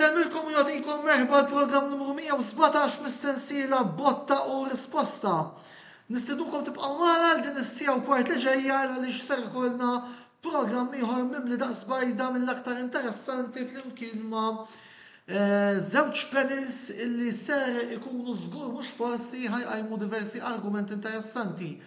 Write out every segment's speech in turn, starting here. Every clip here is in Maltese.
Inselmilkom u jagħtikom merħba l-programm numru 117 mis-sensiela Botta u Risposta. Nistidukom tibqgħu magħna għal din is-sija u kwart li ġejja għaliex ser ikollna programm ieħor mimli daqs bajda mill-aktar interessanti flimkien ma' żewġ panels illi ser ikunu żgur mhux forsi ħajqajmu diversi argumenti interessanti.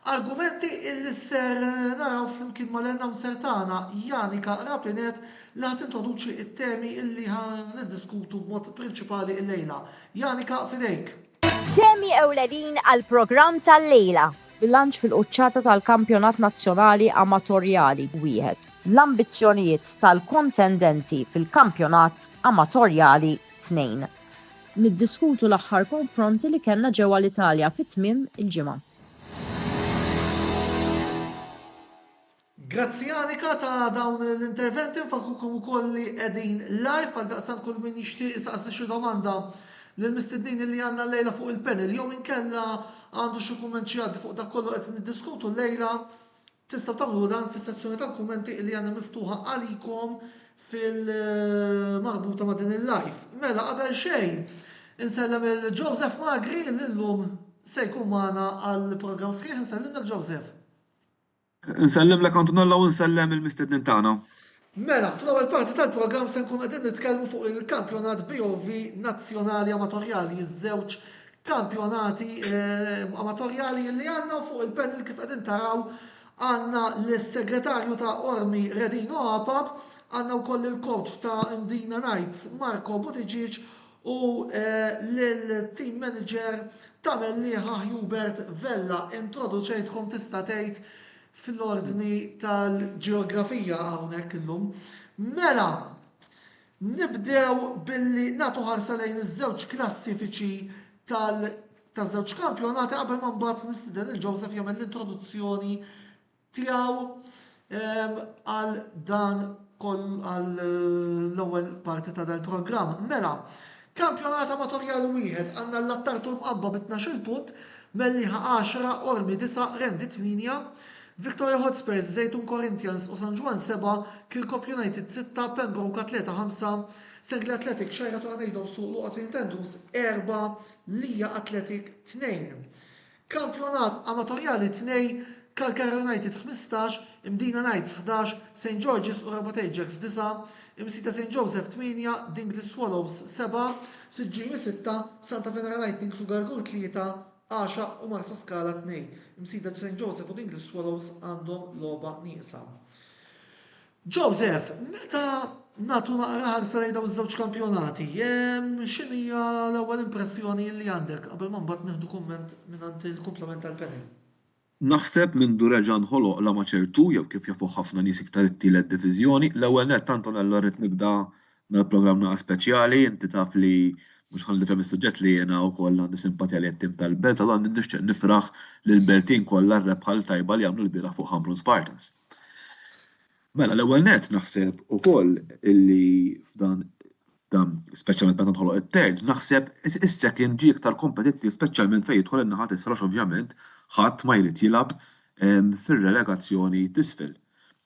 Argumenti illi ser naraw flimkien mal-enna msertana Janika Rapinet li ħat introduċi it-temi illi ħan niddiskutu b'mod prinċipali il-lejla. Janika, fidejk. Temi ewlenin għal-programm tal-lejla. Bilanċ fil-quċċata tal-Kampjonat Nazzjonali Amatorjali wieħed. L-ambizzjonijiet tal-kontendenti fil-Kampjonat Amatorjali 2. Niddiskutu l-aħħar konfronti li kellna ġewwa l-Italja fit-tmiem il-ġimgħa. Grazzi Janika ta' dawn l-interventi, nfakrukom ukoll li qegħdin live għal daqstant kull min jixtieq isaqsi xi domanda lill-mistednin li għandna lejla fuq il-panel. Jew inkella għandu xi kumment xi għaddi fuq dak kollu qed niddiskutu lejla, tistgħu tagħmlu dan fis-sezzjoni tal-kummenti li għandna miftuħa għalikom fil-marbuta ma' din il-live. Mela qabel xejn, insellem il-Joseph Magri l-lum se jkun magħna għall-programm sħiħ, insellimna l-Joseph. Nsellem l Antonella u nsellem il-mistednin tagħna. Mela, fl-ewwel parti tal-programm se nkun qegħdin nitkellmu fuq il-kampjonat BOV nazzjonali amatorjali, iż-żewġ kampjonati amatorjali li għandna fuq il-panel kif qegħdin taraw għandna l-segretarju ta' Ormi Redino Apap, għandna wkoll il-coach ta' Mdina Knights Marko Buttigieg u l-team manager ta' Melliħa Hubert Vella. Introduċejtkom tista' tgħid fil-ordni tal-ġeografija hawnhekk illum. Mela, nibdew billi nagħtu ħarsa lejn iż-żewġ klassifiċi taż-żewġ kampjonati qabel ma mbagħad nistieden il-Joseph jagħmel l-introduzzjoni tiegħu għal dan għal l-ewwel parti ta' dal-programm. Mela, kampjonat amatorjali wieħed għandna l-attartu l-mqabba b'12 punt, Melliħa 10, Ormi 9, Rendi 8, Victoria Hotspurs, Zejtun Corinthians u San Juan 7, Kirkop United 6, Pembroke Atleta 5, Sengli Athletic, Xajra Tornado su Luqa St. Andrews 4, Lija Athletic 2. Kampjonat amatorjali 2, Kalkara United 15, Mdina Knights 11, St. George's u Rabat Ajax 9, Imsita St. Joseph 8, Dingley Swallows 7, Siġġini 6, Santa Venera Lightning su Gargur 3, 10 u Marsa Skala 2. Imsida St. Joseph u Dingley Swallows għandhom logħba nieqsa. Joseph, meta nagħtu naqra ħarsa lejn dawn iż-żewġ kampjonati, x'inhija l-ewwel impressjoni li għandek qabel ma mbagħad nieħdu kumment mingħand il-kumplament tal-panel? Naħseb minn reġa' nħoloq la maċertu jew kif jafu ħafna nies iktar it-tielet diviżjoni, l-ewwel nett Antonella rrid nibda mill-programm naqa' speċjali, inti taf li mhux ħalli nifhem is-suġġett li jiena wkoll għandi simpatija li għat-tim tal-Belt, allura nixtieq nifraħ lill-Beltin kollha r-rebħa tajba li għamlu l-bieraħ fuq Hamrun Spartans. Mela l-ewwel nett naħseb ukoll illi f'dan speċjalment meta nħoloq it-tern, naħseb is-second ġie iktar kompetittiv speċjalment fejn jidħol in-naħa t'isfel ovvjament ħadd ma jrid jilgħab fir-relegazzjoni t'isfel.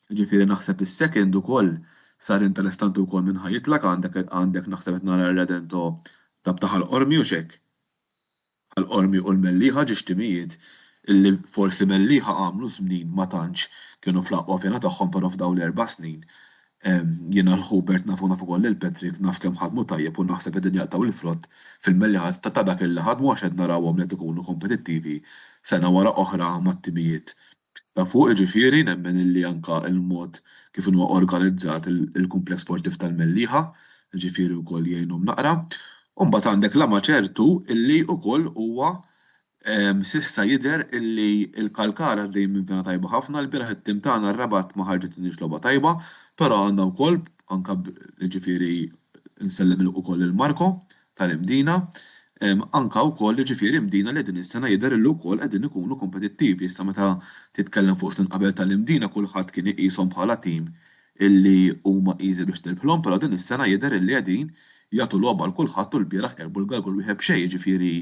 Ġifieri naħseb is-second ukoll sar interessanti wkoll minn ħajitlek għandek naħseb qed nara r-Redento tabta ħal-Qormi u xek. Ħal-Qormi u l-Melliħa ġiex timijiet illi forsi Melliħa għamlu snin ma tantx kienu fl-aqwa fjena tagħhom però f'dawn l-4 snin. Jiena l-Hubert nafu ukoll il-Patrick naf kemm ħadmu tajjeb u naħseb qegħdin jaqtaw il-frott fil-Melliħa ta' dak il ħadmu għax qed narawhom li qed ikunu kompetittivi sena wara oħra mat-timijiet. Ta' fuq ġifieri nemmen illi anke il-mod kif huwa organizzat il-kumpleks sportiv tal-Melliħa, ġifieri wkoll jgħinhom naqra. U mbagħad għandek la maċertu illi wkoll huwa s'issa jidher illi l-Kalkara dejjem minn vena tajba ħafna, l-bieraħ it-tim tagħna r-Rabat ma ħarġitniex logħba tajba, però għandna wkoll anke ġifieri nsellem ukoll il-Marko tal-Mdina, anke wkoll ġifieri Mdina li din is-sena jidher illi wkoll qegħdin ikunu kompetittivi. Issa meta titkellem fuq snin qabel tal-Mdina kulħadd kien iqishom bħala tim illi huma easy biex tilbħilhom, però din is-sena jidher illi qegħdin jagħtu logħba l kulħadd u l-bieraħ qerbu l-galgul wieħed b'xejn, ġifieri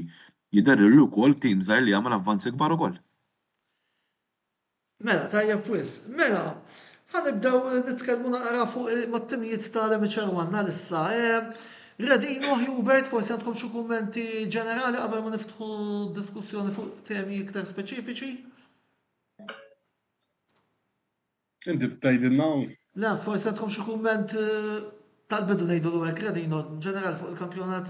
jidher illi wkoll tim żgħir li jagħmel avvanzi kbar ukoll. Mela, tajjeb wis. Mela, ħanibdew nitkellmu naqra fuq mat-timijiet tal-MHR1 issa. Radino, Hubert, forsi għandkom xi kummenti ġenerali qabel ma niftħu diskussjoni fuq temi iktar speċifiċi? Inti btajdilna La, forsi għandkom xi kumment tal-bidu ngħidu l-hekk Radino, ġenerali fuq il-kampjonat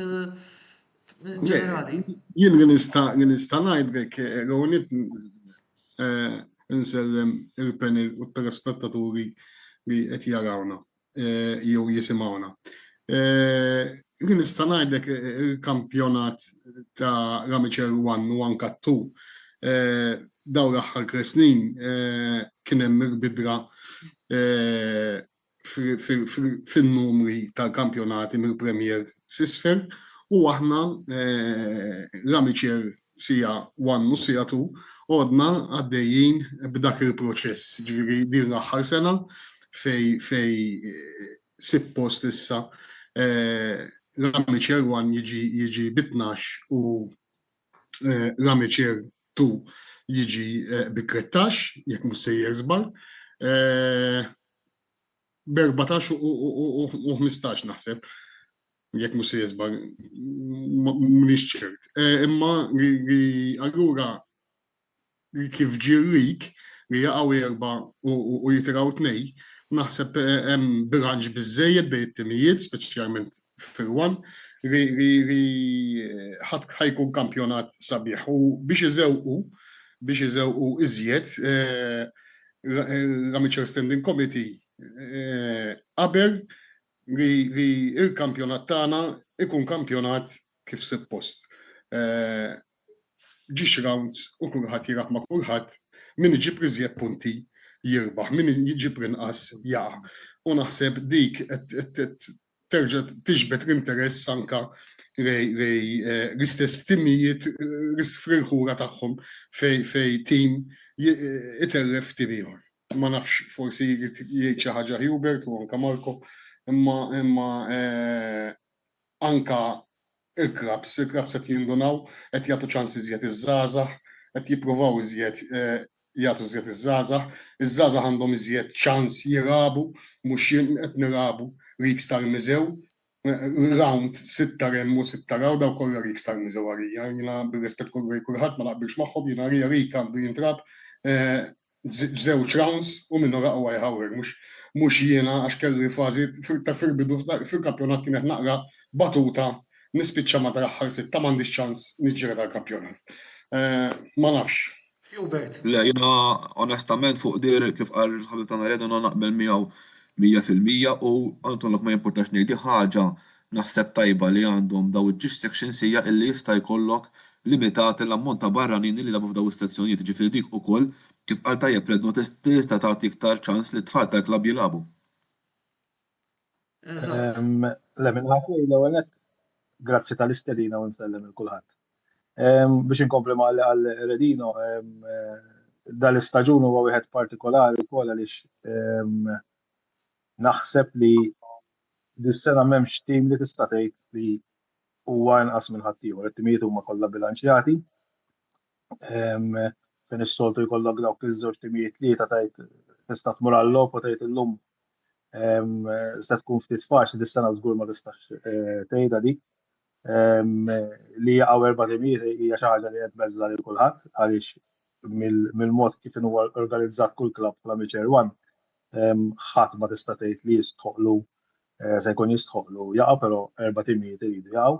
ġenerali. jien nista' ngħidlek Ronit insellem il-panel u t-telespettaturi li qed jarawna jew jisimgħuna. Jien nista' ngħidlek il-kampjonat ta' Ramiċer 1 u anke 2 dawn l-aħħar snin kien hemm il-bidra fin-numri tal-kampjonati mill-Premier s'isfel u aħna Ramiċer sija 1 u sija 2 għodna għaddejjin b'dak il-proċess. Ġifieri din l-aħħar sena fej post issa Ramiċer 1 jiġi b'12 u Ramiċer 2 jiġi b'13 jekk mhux sejjer żball. B'14 u 15 naħseb. Jekk mhux sejjer żball m'iniex ċert. Imma allura kif ġirrik li jaqgħu 4 u jitiraw 2, naħseb hemm bilanċ biżżejjed bejn it-timijiet, speċjalment fil-1, li ħajkun kampjonat sabiħ. U biex iżewqu iżjed Ramiċer Standing Committee qabel li il-kampjonat tagħna ikun kampjonat kif suppost. Ġiex rounds u kulħadd jirab ma' kulħadd, min iġib iżjed punti jirbaħ, min iġib inqas jaqa'. U naħseb dik terġa' tiġbed l-interess anke l-istess timijiet fil-ħura tagħhom fej tim iterref tim ieħor. Ma nafx forsi jgħid xi ħaġa Hubert u anke Marco, imma anke il-klabs qed jindunaw qed jagħtu ċans iżjed iż-żgħażagħ, qed jippruvaw iżjed jagħtu iżjed iż-żgħażagħ, iż-żgħażagħ għandhom iżjed ċans jirabu mhux qed nirabu riks tal-miżew, round 6 remm u 6 raw daw kollha riks tal-miżew għalija. Jiena bir-rispett kulħadd ma naqbilx magħhom, jiena rik għandu jintrab żewġ rounds u minnu raqgħu jħawwer, mhux jiena għax kelli fażi fil-bidu fil-kampjonat kienet naqra batuta nispiċċa ma tal-aħħar 6 m'għandix ċans niġġiela tal-kampjonat. Ma nafx. Hubert. Le, jiena onestament fuq dir kif qal ħabib tagħna Redino naqbel miegħu 100% u għandhom ma jimpurtax ngħidi ħaġa naħseb tajba li għandhom daw il-ġiex section sija illi jista' jkollok limitat l-ammont ta' barranin li labu f'daw is-sezzjonijiet ġifieri dik ukoll kif qal tajjeb Redno tista' tagħti iktar ċans li t-tfal tal-klabb jilagħbu. Le minn ħadd l-ewwel grazzi tal-istedina u nsellem il-kulħadd. Biex inkompli għal Redino, dal-istaġun huwa wieħed partikolari wkoll għaliex naħseb li dis-sena m'hemmx tim li tista' tgħid li huwa inqas minn ħadd ieħor, it-timijiet huma kollha bilanċjati. Fejn is-soltu jkollok dawk iż-żewġ timijiet tlieta tgħid tista' tmur għall-logħob u tgħid illum se tkun ftit faċli dis-sena żgur ma tistax tgħidha dik. Li jaqgħu 4 timijiet hija xi ħaġa li qed beżża lil kulħadd għaliex mill-mod kif huwa organizzat kull klabb fl-Ramiċer 1 ħadd ma tista' tgħid li jistħoqlu se jkun jistħoqlu jaqgħu però 4 timijiet iridu jaqgħu.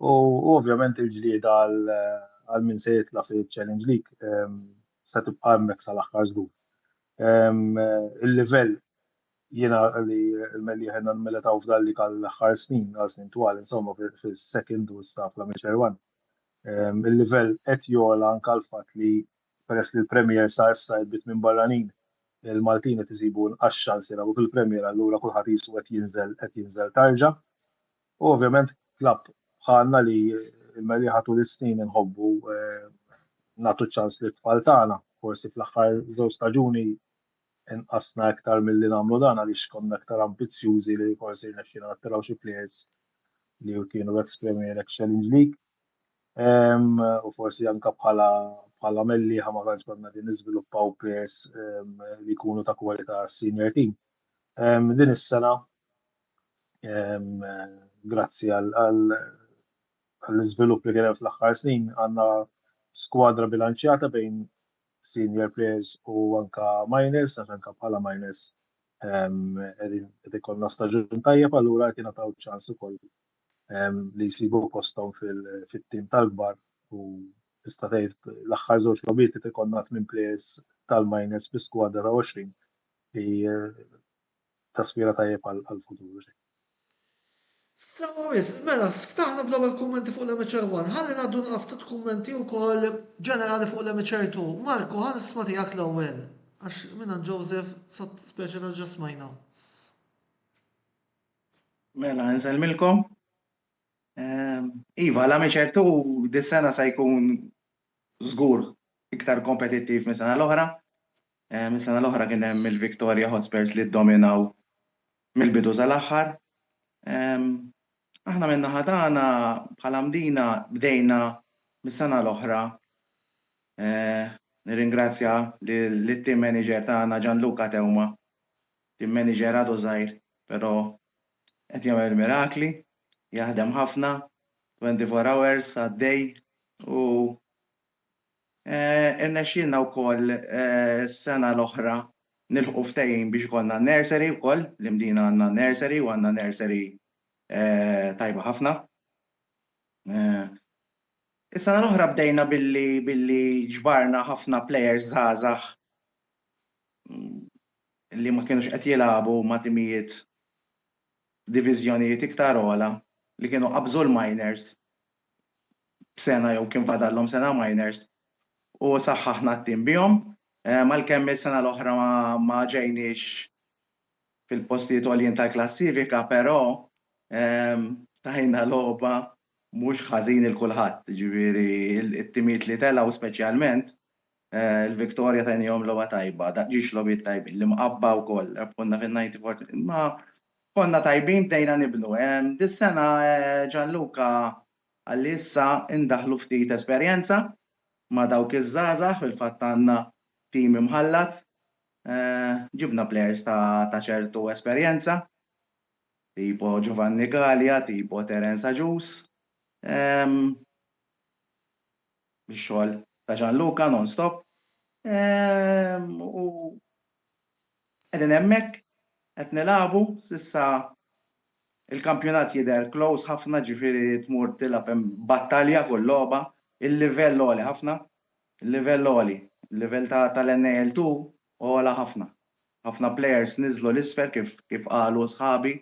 U ovvjament il-ġlieda għal min se jitla' fil-Challenge League se tibqa' hemmhekk sal-aħħar żgur. Il-livell jiena li l-melli ħenna nmeletaw f'dalli għall-aħħar snin għal snin twal insomma fis-second u issa fl-Ramiċer 1. Il-livell qed jogħla anke l-fatt li peress li l-Premier sa issa jbit minn barranin il-Maltin qed isibu nqas xans jilagħbu fil-Premier allura kulħadd qisu qed jinżel tarġa'. U ovvjament klabb bħalna li l-melli ħatu l-snin inħobbu nagħtu ċans li t-tfal tagħna, forsi fl-aħħar żewġ staġuni inqasna iktar milli nagħmlu dan għaliex konna iktar ambizzjużi li forsi rnexxina nattiraw xi players li kienu ex-Premier ex-Challenge League. U forsi anke bħala melli ma tantx konna din niżviluppaw players li jkunu ta' kwalità senior team. Din is-sena Grazzi għall-iżvilupp li kien hemm fl-aħħar snin għandna skwadra bilanċjata bejn senior players u anka minors, għax anka bħala minors qed ikollna staġun tajjeb allura qed jingħataw ċans ukoll li jsibu posthom fit-tim tal-kbar u tista' tgħid l-aħħar żewġ logħbiet qed ikollna 8 players tal-minors bi skwadra 20 li taswira tajjeb għall-futur. Sawa wis, mela, ftaħna bl-ewwel kummenti fuq l-MHR1. Ħalli ngħaddu ftit kummenti wkoll ġenerali fuq l-MHR2. Marko, ħan nisma' tiegħek l-ewwel. Għax minna Joseph sott special ġasmajna. Mela, nselmilkom. Iva, l-MHR2 dis-sena se jkun żgur iktar kompetittiv mis-sena l-oħra. Mis-sena l-oħra kien hemm il-Victoria Hotspurs li ddominaw mill-bidu sal-aħħar. Aħna minna ħadana bħala mdina bdejna mis-sena l-oħra. Nirringrazzja lit-team manager tagħna Gianluca Teuma, team manager għadu żgħir, però qed jagħmel mirakli, jaħdem ħafna 24 hours għaddej u irnexxielna wkoll s-sena l-oħra nilħu ftehim biex ikollna nursery wkoll, li mdina għandna nursery u għandna nursery tajba ħafna. Is-sena l-oħra bdejna billi ġbarna ħafna players żgħażagħ li ma kienux qed jilagħbu ma' timijiet diviżjonijiet iktar ogħla li kienu qabżu l-minors b'sena jew kien fadallhom sena minors u saħħaħna t-tim bihom. Malkemm is-sena l-oħra ma ġejniex fil-postijiet għoljin tal-klassifika, però tajna logħba mhux ħażin il-kulħadd, ġifieri it-timijiet li telgħu speċjalment il-Victoria tajnihom logħba tajba, ġiex logħbiet tajbin li mqabba wkoll, konna fin-94 ma konna tajbin bdejna nibnu. Dis-sena Gianluca għalli issa indaħlu ftit esperjenza ma' dawk iż-żgħażagħ fil-fatt għandna tim imħallat, ġibna players ta' ċertu esperjenza, tipo Giovanni Gallia, tipo Terence Agius, bix-xogħol ta' Gianluca non-stop. U qegħdin hemmhekk qed nilagħbu s'issa il-kampjonat jidher close ħafna ġifieri tmur tilab hemm battalja kull logħba, il-livell għoli ħafna, il-livell għoli. Il-level tal-NAL2 għola ħafna. Ħafna players nizlu l-isfer kif qalu sħabi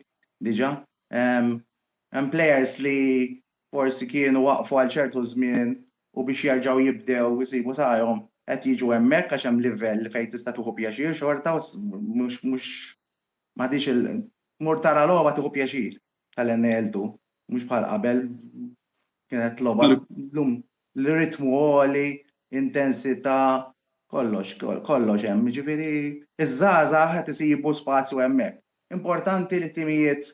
diġa. Hemm players li forsi kienu waqfu għal ċertu żmien u biex jerġgħu jibdew jisibu sajhom qed jiġu hemmhekk għax hemm livell fejn tista' tieħu pjaċir xorta u mhux m'għadix tmur tara logħba tieħu pjaċir tal-NAL2 mhux bħal qabel kienet logħba llum l-ritmu għoli, intensità, kollox hemm, ġifieri iż-żgħażagħ qed isibu spazju hemmhekk. Importanti li t-timijiet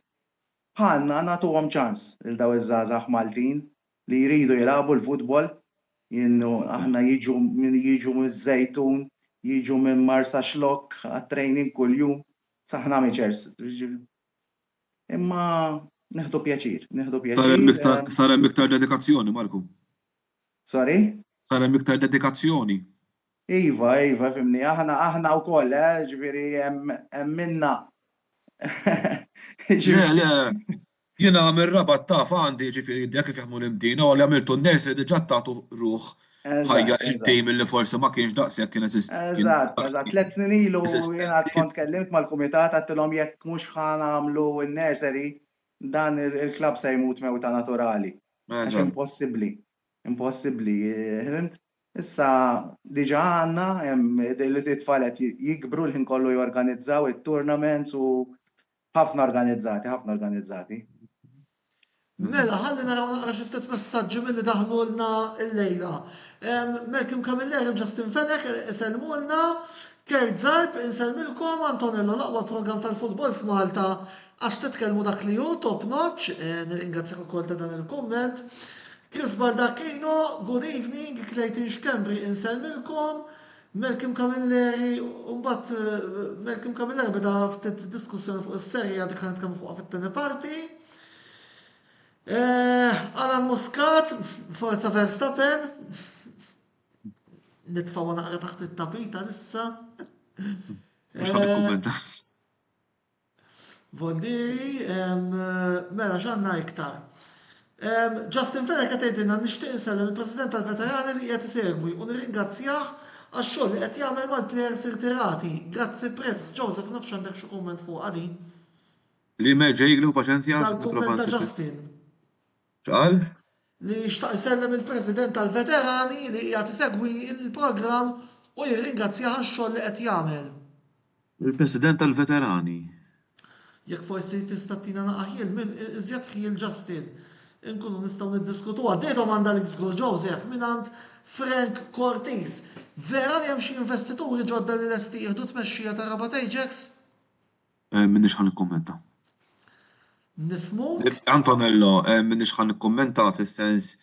bħalna nagħtuhom ċans lil daw iż-żgħażagħ Maltin li jridu jilagħbu l-futbol, aħna jiġu miż-Żejtun, jiġu minn Marsa Xlokk għat-training kuljum, saħna miċers. Imma neħdu pjaċir. Sar hemm iktar dedikazzjoni, Marku. Sorry? Sar hemm iktar dedikazzjoni. Iva, fimni, aħna wkoll, ġifieri hemm minna. Le, jiena għamil rabat taf għandi ġifieri dak kif jaħdmu l-imdina u li għamiltu n-nersi diġà tagħtu ruħ ħajja il-tim li forsi ma kienx daqshekk kien eżisti. Eżatt, 3 snin ilu jiena kont kellimt mal-kumitat għattilhom jekk mhux ħanagħmlu n-nursery dan il-klabb se jmut mewta naturali. Għax impossibbli. Issa diġà għandna li t-tfal qed jikbru l-ħin kollu jorganizzaw it-tournaments u ħafna organizzati. Mela, ħalli naraw naqra xi ftit messaġġi milli daħlulna l-lejla. Malcolm Camilleri u Justin Fenech iselmulna, Kert Zarb inselmilkom Antonello l-aqwa programm tal-futbol f'Malta għax titkellmu dak li hu top notch, nirringrazzjak ukoll ta' dan il-kumment. Chris Baldacchino, good evening, Clayton Xkembri inselmilkom, Malcolm Camilleri, mbagħad Malcolm Camilleri beda ftit diskussjoni fuq is-serja dik kienet kemm fuqha fit-tieni parti. Alan Muscat, Forza Verstappen, nitfaw naqra taħt it-tapita issa. Mhux ħan nikkummenta. Voldiri, mela x'għandna iktar. Justin Fenech qed jgħidilna nixtieq insellem il-President tal-Veterani li qed isegwi u nirringrazzjah għax-xogħol li qed jagħmel mal-plejers irtirati. Grazzi Press, Joseph nafx għandek xi kumment fuq għadi. Li meġejglu paċenzja. Tal-kumment ta' Justin. ċqal? Li xtaq isellem il-President tal-Veterani li qiegħed isegwi il-programm u jirringrazzjah għax-xogħol li qed jagħmel. Il-President tal-Veterani. Jekk forsi tista' tina naqaħil minn iżjed ħiel Justin. Inkunu nistgħu niddiskutu għaddejhom għandha l-Xgol Joseph minant Frank Cortés. Vera li hemm xi investituri ġodda li lesti jieħdu tmexxija ta' Rabat Ajax? Minnix ħan nikkummenta. Nifmu? Antonello, minnix ħan nikkummenta fis-sens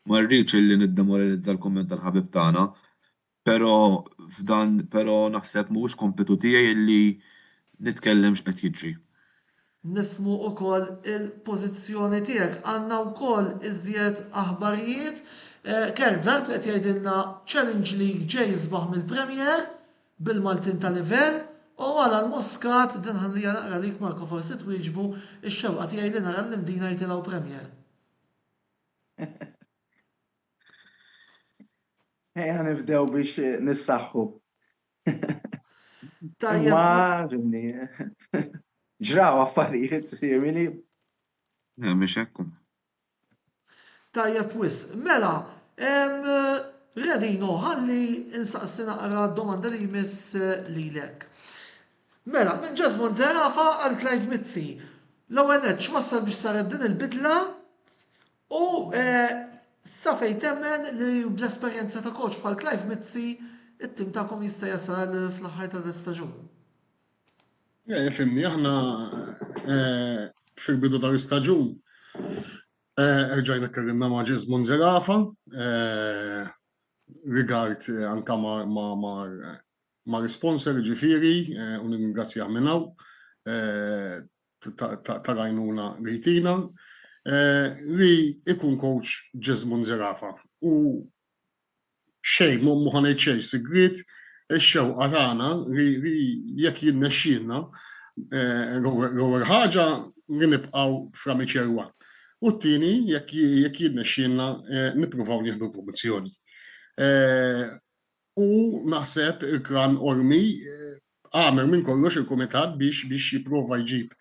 ma rridx illi niddemoralizza l-kumment tal-ħabib tagħna, però naħseb mhuwiex kompetu tiegħi illi nitkellem x'qed jiġri. Nifmu ukoll il-pożizzjoni tiegħek. Għandna wkoll iżjed aħbarijiet. Kert Zart qed jgħidilna Challenge League ġej jisbaħ mill-Premier bil-Maltin ta' livell u Alan Muscat din ħallija naqra lik Marko forsi twieġbu ix-xewqa tiegħi li nara l-imdina jtilgħu Premier. Ejja nibdew biex nissaħħu. Tajjeb. Ma ġimni. Ġraw affarijiet simili. Mhix hekk. Tajjeb wis. Mela, Redino, ħalli insaqsi naqra d-domanda li jmiss lilek. Mela, minn Jesmond Zerafa għal Clive Mizzi. L-ewwel nett x'wassal biex saret din il-bidla u sa fejn temmen li bl-esperjenza ta' coach bħal Clive Mizzi it-tim tagħkom jista' jasal fl-aħħar tal-istaġun. Fimni, aħna fil-bidu tal-istaġun rġajna kellimna ma' Jesmond Zerafa rigard anka ma' responsor ġifieri u nirringrazzjah minnaw ta' rajnuna rejtina li ikun coach Jesmond Zerafa u xejn mu ħanejt xejn sigrit ix-xewqa tagħna li jekk jinnexxielna l-ewwel ħaġa li nibqgħu f'Amateur One. U t-tieni jekk jinnexxielna nippruvaw nieħdu promozzjoni. U naħseb il-Kran Ormi għamel minn kollox il-kumitat biex jipprova jġib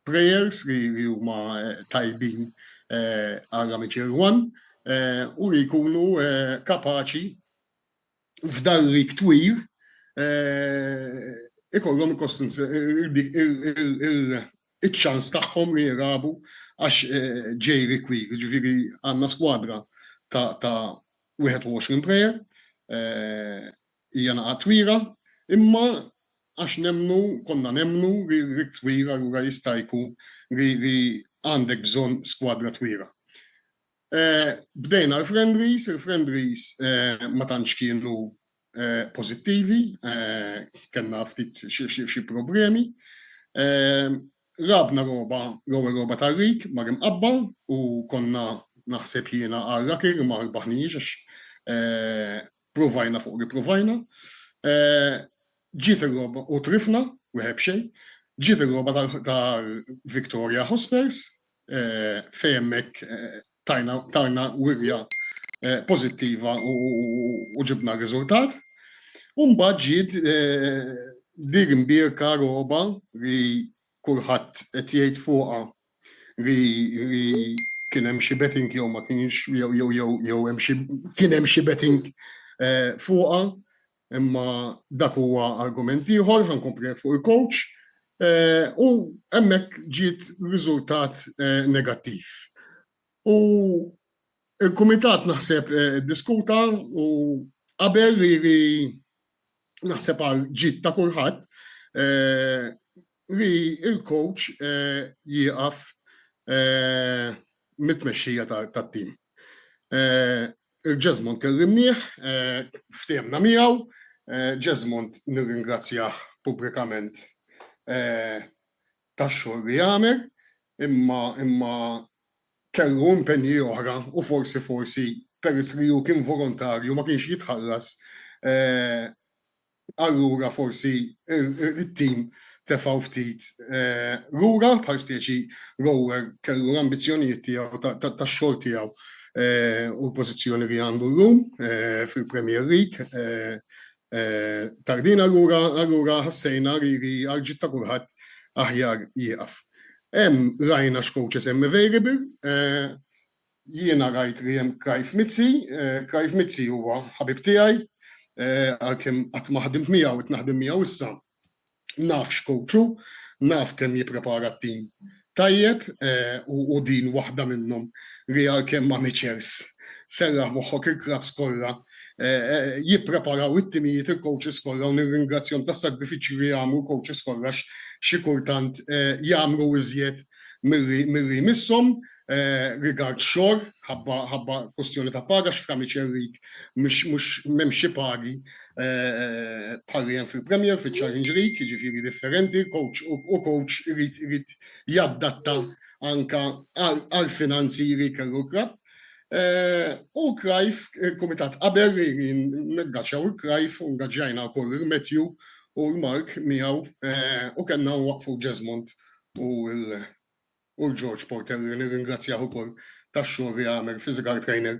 players li huma tajbin għall-Amateur One u li jkunu kapaċi f'dan rik twil ikollhom il-ċans tagħhom li jrabu għax ġej rikwir, ġifieri għandna skwadra ta' 21 player, hija naqa' twila, imma għax konna nemnu li rik twila allura jista' jkun li għandek bżonn skwadra twila. Bdejna l-friendlies, il-friendlies ma tantx kienu pozittivi, kellna ftit xi problemi. Rabna roba tar-rik ma imqabba u konna naħseb jiena għal-rakir ma rbaħniex għax provajna fuq li provajna. Ġiet ir-roba u trifna, wieħed xejn, ġiet ir-roba ta' Victoria Hospers fejn hemmhekk tajna wirja pozittiva u ġibna riżultat. Mbagħad ġiet dik imbierka roba li kulħadd qed jgħid fuqha li kien hemm xi betting jew ma kienx jew kien hemm xi betting fuqha, imma dak huwa argument ieħor ħankompli fuq il-coach u hemmhekk ġiet riżultat negattiv. U il-kumitat naħseb diskuta u qabel li naħseb għal ġid ta' kulħadd li il-coach jieqaf mit-tmexxija tat-tim. Il-Jesmond kellimnieh, ftehmna miegħu, Jesmond nirringrazzjah pubblikament tax-xogħol li jagħmel, imma kellu impenji oħra u forsi peress li hu kien volontarju ma kienx jitħallas, allura forsi it-tim tefaw ftit lura bħal spjeċi Rower kellu l-ambizzjonijiet tiegħu tax-xogħol tiegħu u l-pożizzjoni li għandu llum fil-Premier League. Tardina allura ħassejna li għalġit ta' kulħadd aħjar jieqaf. Rajna x'coaches hemm available, jiena rajt li hemm Krajf Mizzi huwa ħabib tiegħi, għalkemm qatt ma ħdimt miegħu qed naħdem miegħu issa. Naf x'coachu, naf kemm jipprepara t-tim tajjeb u din waħda minnhom li għalkemm amateurs serraħ moħħok il-klabs kollha jippreparaw it-timijiet il-coaches kollha u nirringrazzjahom tas-sagrifiċċju li jagħmlu coaches kollha xi kultant jagħmlu iżjed milli misshom rigard xogħol ħabba kwestjoni ta' paga f'Amateur League mhux m'hemm xi pagi bħal hemm fil-Premier fil-Challenge League, jiġifieri differenti, coach irid jaddatta anka għall-finanzi li kellu klabb. U Krajf, il-Kumitat qabel li naggaċċjaw il-Krajf u ngaġġajna wkoll il-Matthew u l-Mark miegħu u kellna waqfu Jesmond u l-George Porter li nirringrazzjaw ukoll tax-xogħol li għamel physical trainer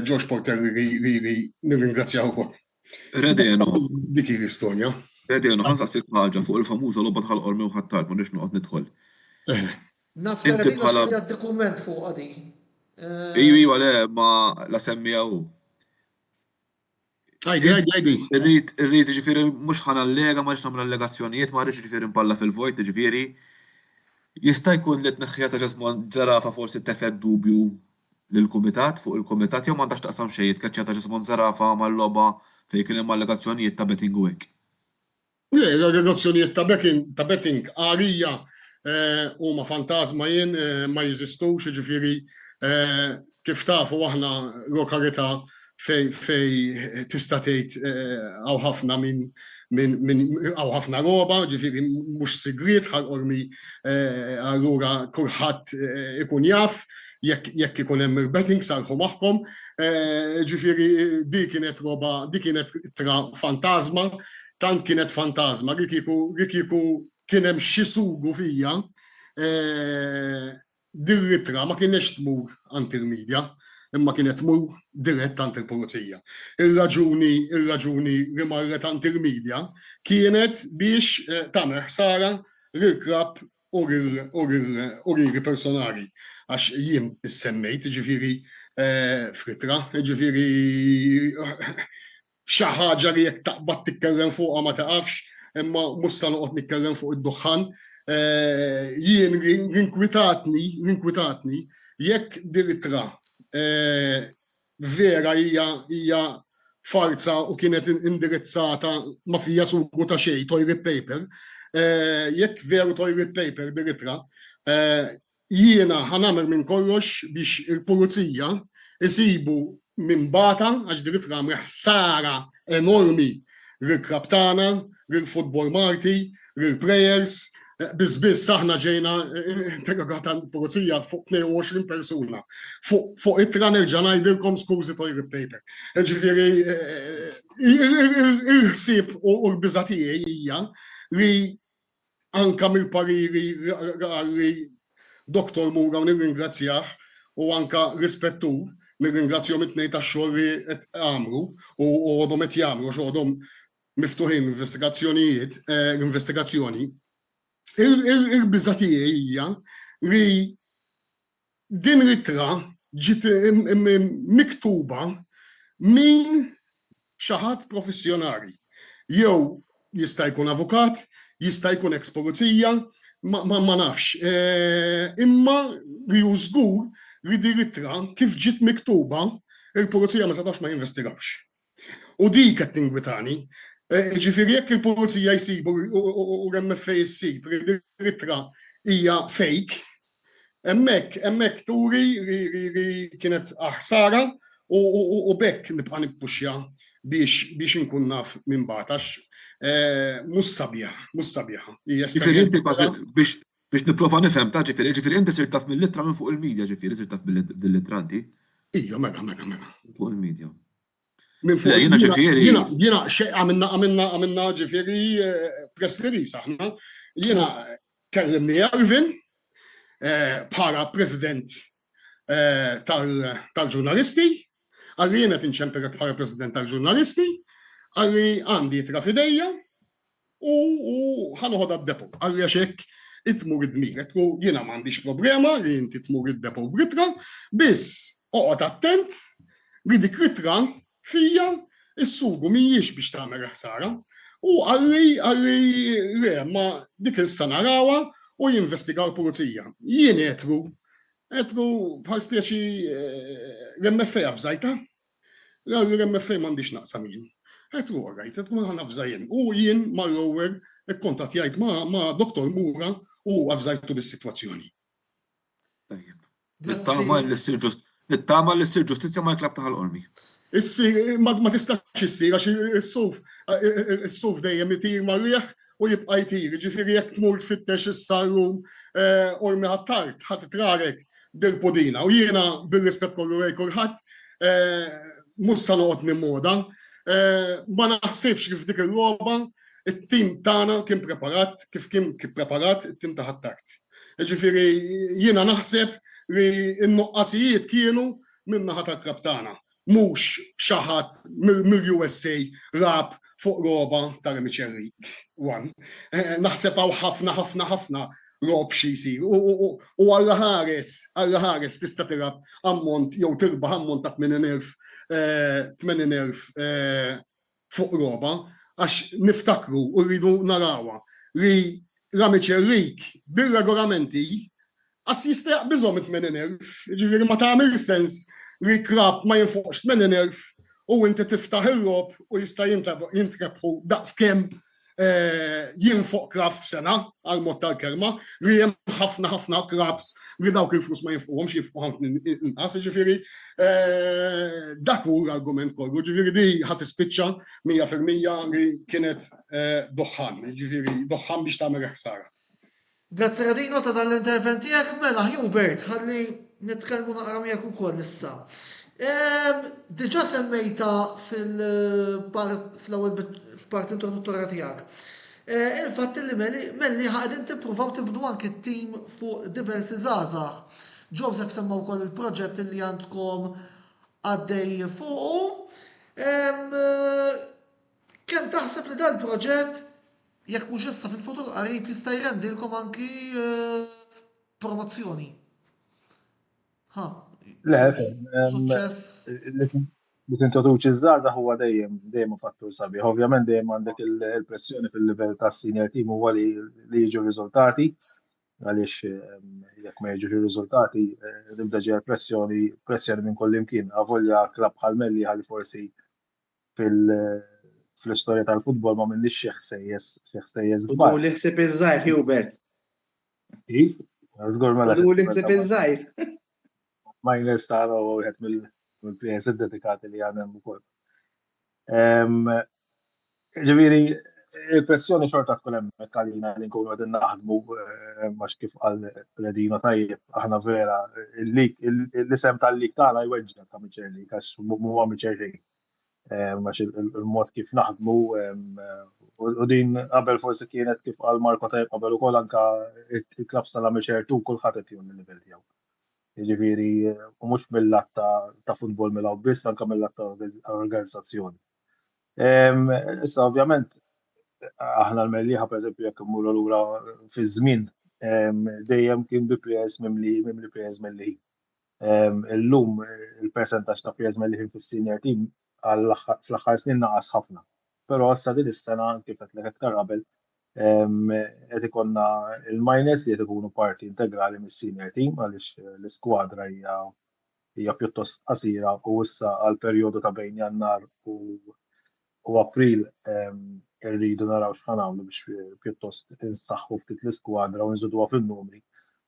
George Porter li nirringrazzjaw ukoll. Redeno. Dik l-istorja. Redeno, ħansaqsik ħaġa fuq il-famuża logħba tħallqor minn ħattar ma nix noqgħod nidħol. Naf li għaddi dokument fuq għadi. Iwa le, ma la semmija u. Għajdi. Irrid ġifieri mhux ħanallega ma nagħmel allegazzjonijiet ma rridx ġifieri mpalla fil-vojt ġifieri. Jista' jkun li t-neħħija ta' Jesmond Zarafa forsi tefed dubju lill-kumitat fuq il-kumitat jew m'għandax taqsam xejn jitkeċċja ta' Jesmond Zarafa mal-logħba fejn kien hemm allegazzjonijiet ta' betting u hekk. Allegazzjonijiet ta' betting għarija huma fantasma jien ma jeżistux, jiġifieri kif tafu aħna lokalità fej tista' tgħid hawn ħafna hawn ħafna roba, ġifieri mhux sigriet ħalqormi allura kulħadd ikun jaf jekk ikun hemm il-betting sarħu magħhom. Ġifieri dik kienet tra fantasma, tant kienet fantasma li kieku kien hemm xi sugu fija dir-ritra ma kienx tmur għand il-medja, imma kienet tmur dirett għand il-pulizija. Il-raġuni li marret għand il-medja kienet biex tagħmel ħsara lill-klabb u lili personali. Għax jien issemmejt, ġifieri fritra, ġifieri xi ħaġa li jekk taqbad titkellem fuqha ma taqafx, imma mhux se noqgħod nitkellem fuq id-duħħan. Jien rinkwitatni jekk diritra vera hija farza u kienet indirizzata ma fija sugu ta' xejn toilet paper, jekk veru toilet paper diritra, jiena ħanamel minn kollox biex il-pulizija isibu minn bata għax diritra ħsara enormi lill-klabb tagħna, lill-Football Marti, lill-Players. Bizbiss aħna ġejna interrogata l-pulizija fuq 22 persuna. Fuq it-tra nerġa' ngħidilkom skużi toilet paper. Ġifieri il-ħsieb u l-biża' tiegħi hija li anke mill-pariri li Dr. Mura u nirringrazzjah u anke rispettur nirringrazzjahom it-tnejn tax-xogħol li qed għamlu u għodhom qed jagħmlu x'għodhom miftuħin l-investigazzjoni. Il-biża' tiegħi hija li din l-ittra ġiet miktuba min xi ħadd professjonali. Jew jista' jkun avukat, jista' jkun ex-pulizija, ma nafx. Imma li hu żgur li din l-ittra kif ġiet miktuba, il-pulizija ma setax ma jinvestigawx. U dik qed tinkwitani. Ġifieri jekk il-pulizija jsibu u l-MFA jsib l-ittra hija fake, hemmhekk turi li kienet ħsara u bekk nibqa' nippuxja biex inkun naf minn batax. Mhux sabiħa. Hija Ġifieri inti esperjenza biex nipprova nifhem ta' ġifieri inti sirt taf mill-ittra minn fuq il-medja ġifieri sirt taf bil-ittranti Ija, mela. fuq il-medja. Minn fuq Le, jiena ġifieri. Jiena għamilna ġifieri press release aħna. Jiena kellimni Arvin bħala president tal-ġurnalisti, għalli jiena tinċempirek bħala president tal-ġurnalisti, għalli għandi jitra fidejja u ħanuħod għad-depo. Għalli għaxek it-tmur id-dmir. Jiena m'għandix problema li inti tmur id-depo b'ritra, biss oqgħod attent li dik ritra fija is-sugu mhijiex biex tagħmel ħsara. U għalli le ma dik issa narawha u jinvestigaw pulizija. Jien etru bħal spieċi l-MFA għafżajta. L-MFA m'għandix naqsam jien. Etru għarajt, għan għafżajjen. U jien mal-lower ikkontattjajt ma' Dr. Mura u għafżajtu bis-sitwazzjoni. Nittama l-issir ġustizja ma l-klab taħal qormi. Ma tistax issir għax is-suf dejjem itir mal-rieħ u jibqa' jtir. Ġifieri jekk tmur tfittex is-sarrum ormi ħattart ħadd titrarek dil-podina. U jiena bil-rispett kollu lejn kulħadd mhux se noqgħod nimmoda. Ma naħsibx kif dik il-logħba it-tim tagħna kien preparat kif kien preparat it-tim ta' ħattart. Ġifieri jiena naħseb li n-nuqqasijiet kienu min-naħa tal-klab tagħna. Mhux xi ħadd mill-USA rab fuq roba ta' Remiċerrik. Naħseb hawn ħafna rob xi jsir. U Alla ħares tista' tilab ammont jew tirbaħ ammont ta' 80,000 fuq roba għax niftakru u rridu narawha li Remiċerrik bil-regolamenti għas jista' jaqbiżhom 80,000. Ġifieri ma tagħmel sens li krab ma jinfuqx 80,000 u inti tiftaħ il-rob u jista' jintrebħu daqskemm jinfuq krab f'sena għal mod tal-kelma li hemm ħafna krabs li dawk il-flus ma jinfuqhomx jinfuq ħafna inqas. Ġifieri dak hu l-argument kollu. Ġifieri di ħadd tispiċċa 100% li kienet doħħan. Ġifieri doħħan biex tagħmel ħsara. Grazzi Radino ta' dan l-intervent tiegħek mela Hubert, ħalli nitkellmu naqra miegħek ukoll issa. Diġà semmejta fil-part introduttorja tiegħek. Il-fatt li melli ħaqdin tippruvaw tibdu anke t-tim fuq diversi żgħażagħ. Joseph semma wkoll il-proġett li għandkom għaddej fuqu. Kemm taħseb li dan il-proġett jekk mhux issa fil-futur qarib jista' jrendilkom anki promozzjoni. Suċċess. Li tintroduċi żgħażagħ huwa dejjem fattur sabiħ. Ovvjament dejjem għandek il-pressjoni fil-livell tas-senior team huwa li jiġu riżultati għaliex jekk ma jiġux ir-riżultati tibda ġej pressjoni minn kull imkien. Avolja klabb bħal Melli ħalli forsi fl-istorja tal-futbol ma minnix xeħsejjes U li ħseb iż-żgħir Hubert. Żgur mela. U li ħseb iż-żgħir. Ma jinestaru wieħed mill-players dedikati li għandhom ukoll. Ġifieri il-pressjoni xorta tkun hemmhekk għalina li nkunu qegħdin naħdmu għax kif qal Redino tajjeb aħna vera l-isem tal-lig tagħna jweġġa ta' Miċerli għax huwa Miċerli. Għax il-mod kif naħdmu u din qabel forsi kienet kif qal Marko tajjeb qabel ukoll anke il-klabs tal-Miċertu kulħadd qed jun il-livell tiegħu. Jiġifieri u mhux mill-lat ta' futbol mill-għaw biss anke mill-lat ta' organizzazzjoni. Issa ovvjament aħna l-Mellieħa pereżempju jekk immurru lura fiż-żmien dejjem kien bi players mimli players Mellieħin. Illum il-persentaġġ ta' players Mellieħin fis-senior team fl-aħħar snin naqas ħafna. Però issa din is-sena kif qed lek aktar qabel qed ikonna il-minors li qed ikunu parti integrali mis-senior team għaliex l-iskwadra hija pjuttost qasira u issa għal perjodu ta' bejn Jannar u April irridu naraw x'ħanagħmlu biex pjuttost insaħħu ftit l-iskwadra u nżiduha fin-numri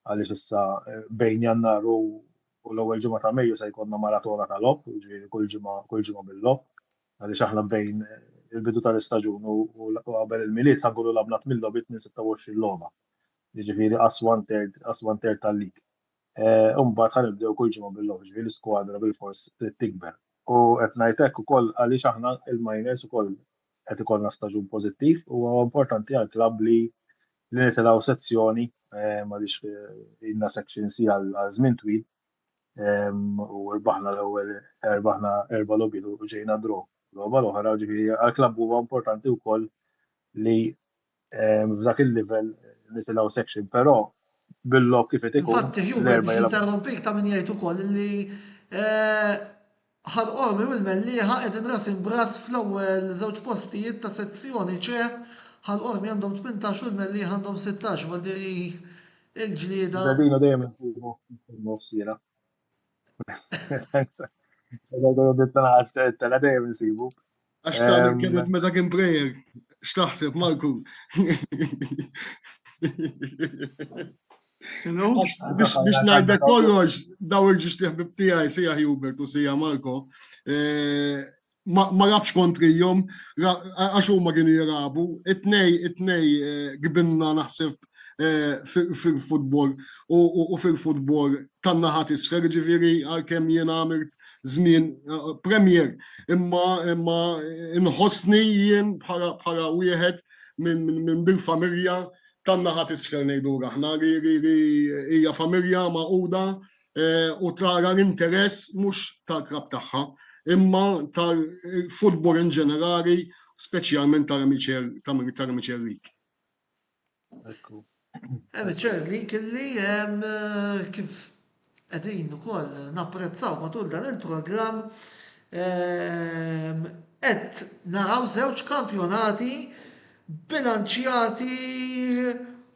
għaliex issa bejn Jannar u l-ewwel ġimgħa ta' Mejju se jkollna maratona tal-lob, jiġifieri kull ġimgħa bil-lob. Għaliex aħna bejn il-bidu tal-istaġun u qabel il-miliet ħankunu labna 8 logħbiet minn 26 logħba. Jiġifieri qas one third tal-lig. Imbagħad ħanibdew kull ġimgħa bil-logħba, ġifieri l-iskwadra bil-fors tikber. U qed ngħid hekk ukoll għaliex aħna il-miners ukoll qed ikollna staġun pożittiv u huwa importanti għall-klabb li nitilgħu sezzjoni m'għadix ilna section C għal żmien twil u rbaħna l-ewwel erba' logħbiet u ġejna draw. Logħba l-oħra ġifieri għall-klabb huwa importanti wkoll li f'dak il-livell nitilgħu section, però bil-logħb kif qed ikun Infatti, Hubert, biex interrompik ta' min jgħid ukoll li ħal-qormi mill-mellieħa qegħdin ras imbras fl-ewwel żewġ postijiet ta' sezzjoni ċe ħal-qormi għandhom 18 u l-mellieħa għandhom 16, wadiri il-ġlieda. Dadino dejjem insibu f'sira. Tela dejjem insibu. Għax tani kienet meta kien brejer. X'taħseb, Marku? Biex ngħidlek kollox, daw il-ġiex tiħbib tiegħi sija Hubert u sija Marko. Ma rabx kontrihom, għax huma kienu jirabu, it-tnej gbinna naħseb fil-futbol u fil-futbol tan-naħat isfer, ġifieri għalkemm jien għamilt żmien Premier, imma inħossni jien bħala wieħed minn bil-familja tan-naħat isfer ngħidu aħna li hija familja magħquda u tara l-interess mhux tal-klab tagħha, imma tal-futbol in ġenerali, speċjalment tal-Miċer Rik. Miċer Rik illi kif qegħdin ukoll napprezzaw matul dan il-programm qed naraw żewġ kampjonati bilanċjati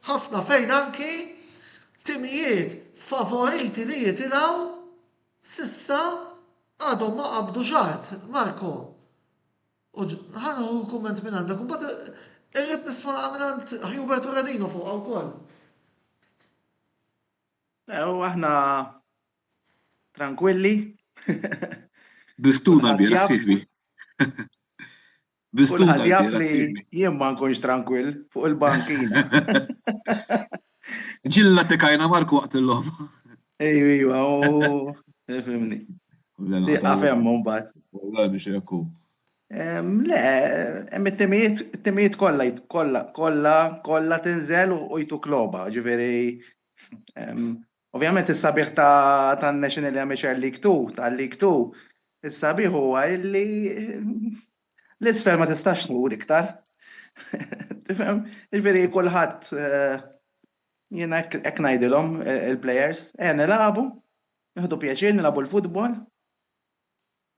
ħafna fejn anki timijiet favoriti li jitilgħu sissa għadhom ma qabdu ġart. Marko, ħanu kumment minn għandek, mbagħad irrid nisma' minn Hubert u Radino fuq wkoll. U aħna tranquilli. Bistuna bira sieħbi. Bistuna Kulħadd jaf bira li sieħbi. jien ma nkunx tranquill fuq il-bankina. Ġilla tekajna Marku waqt il-logħba. Ejwa, u fimni. Għafemmu mbagħad. Wallahi biex jakku. Le, hemm it-timijiet kollha tinżel u jtuk logħba, ġifieri ovvjament is-sabiħ tan-National Amateur League 2, tal-League 2, is-sabiħ huwa li l-isfel ma tistax tmur iktar. Tifhem? Ġifieri kulħadd jiena hekk ngħidilhom il-players, nilagħbu, nieħdu pjaċir nilagħbu l-futbol.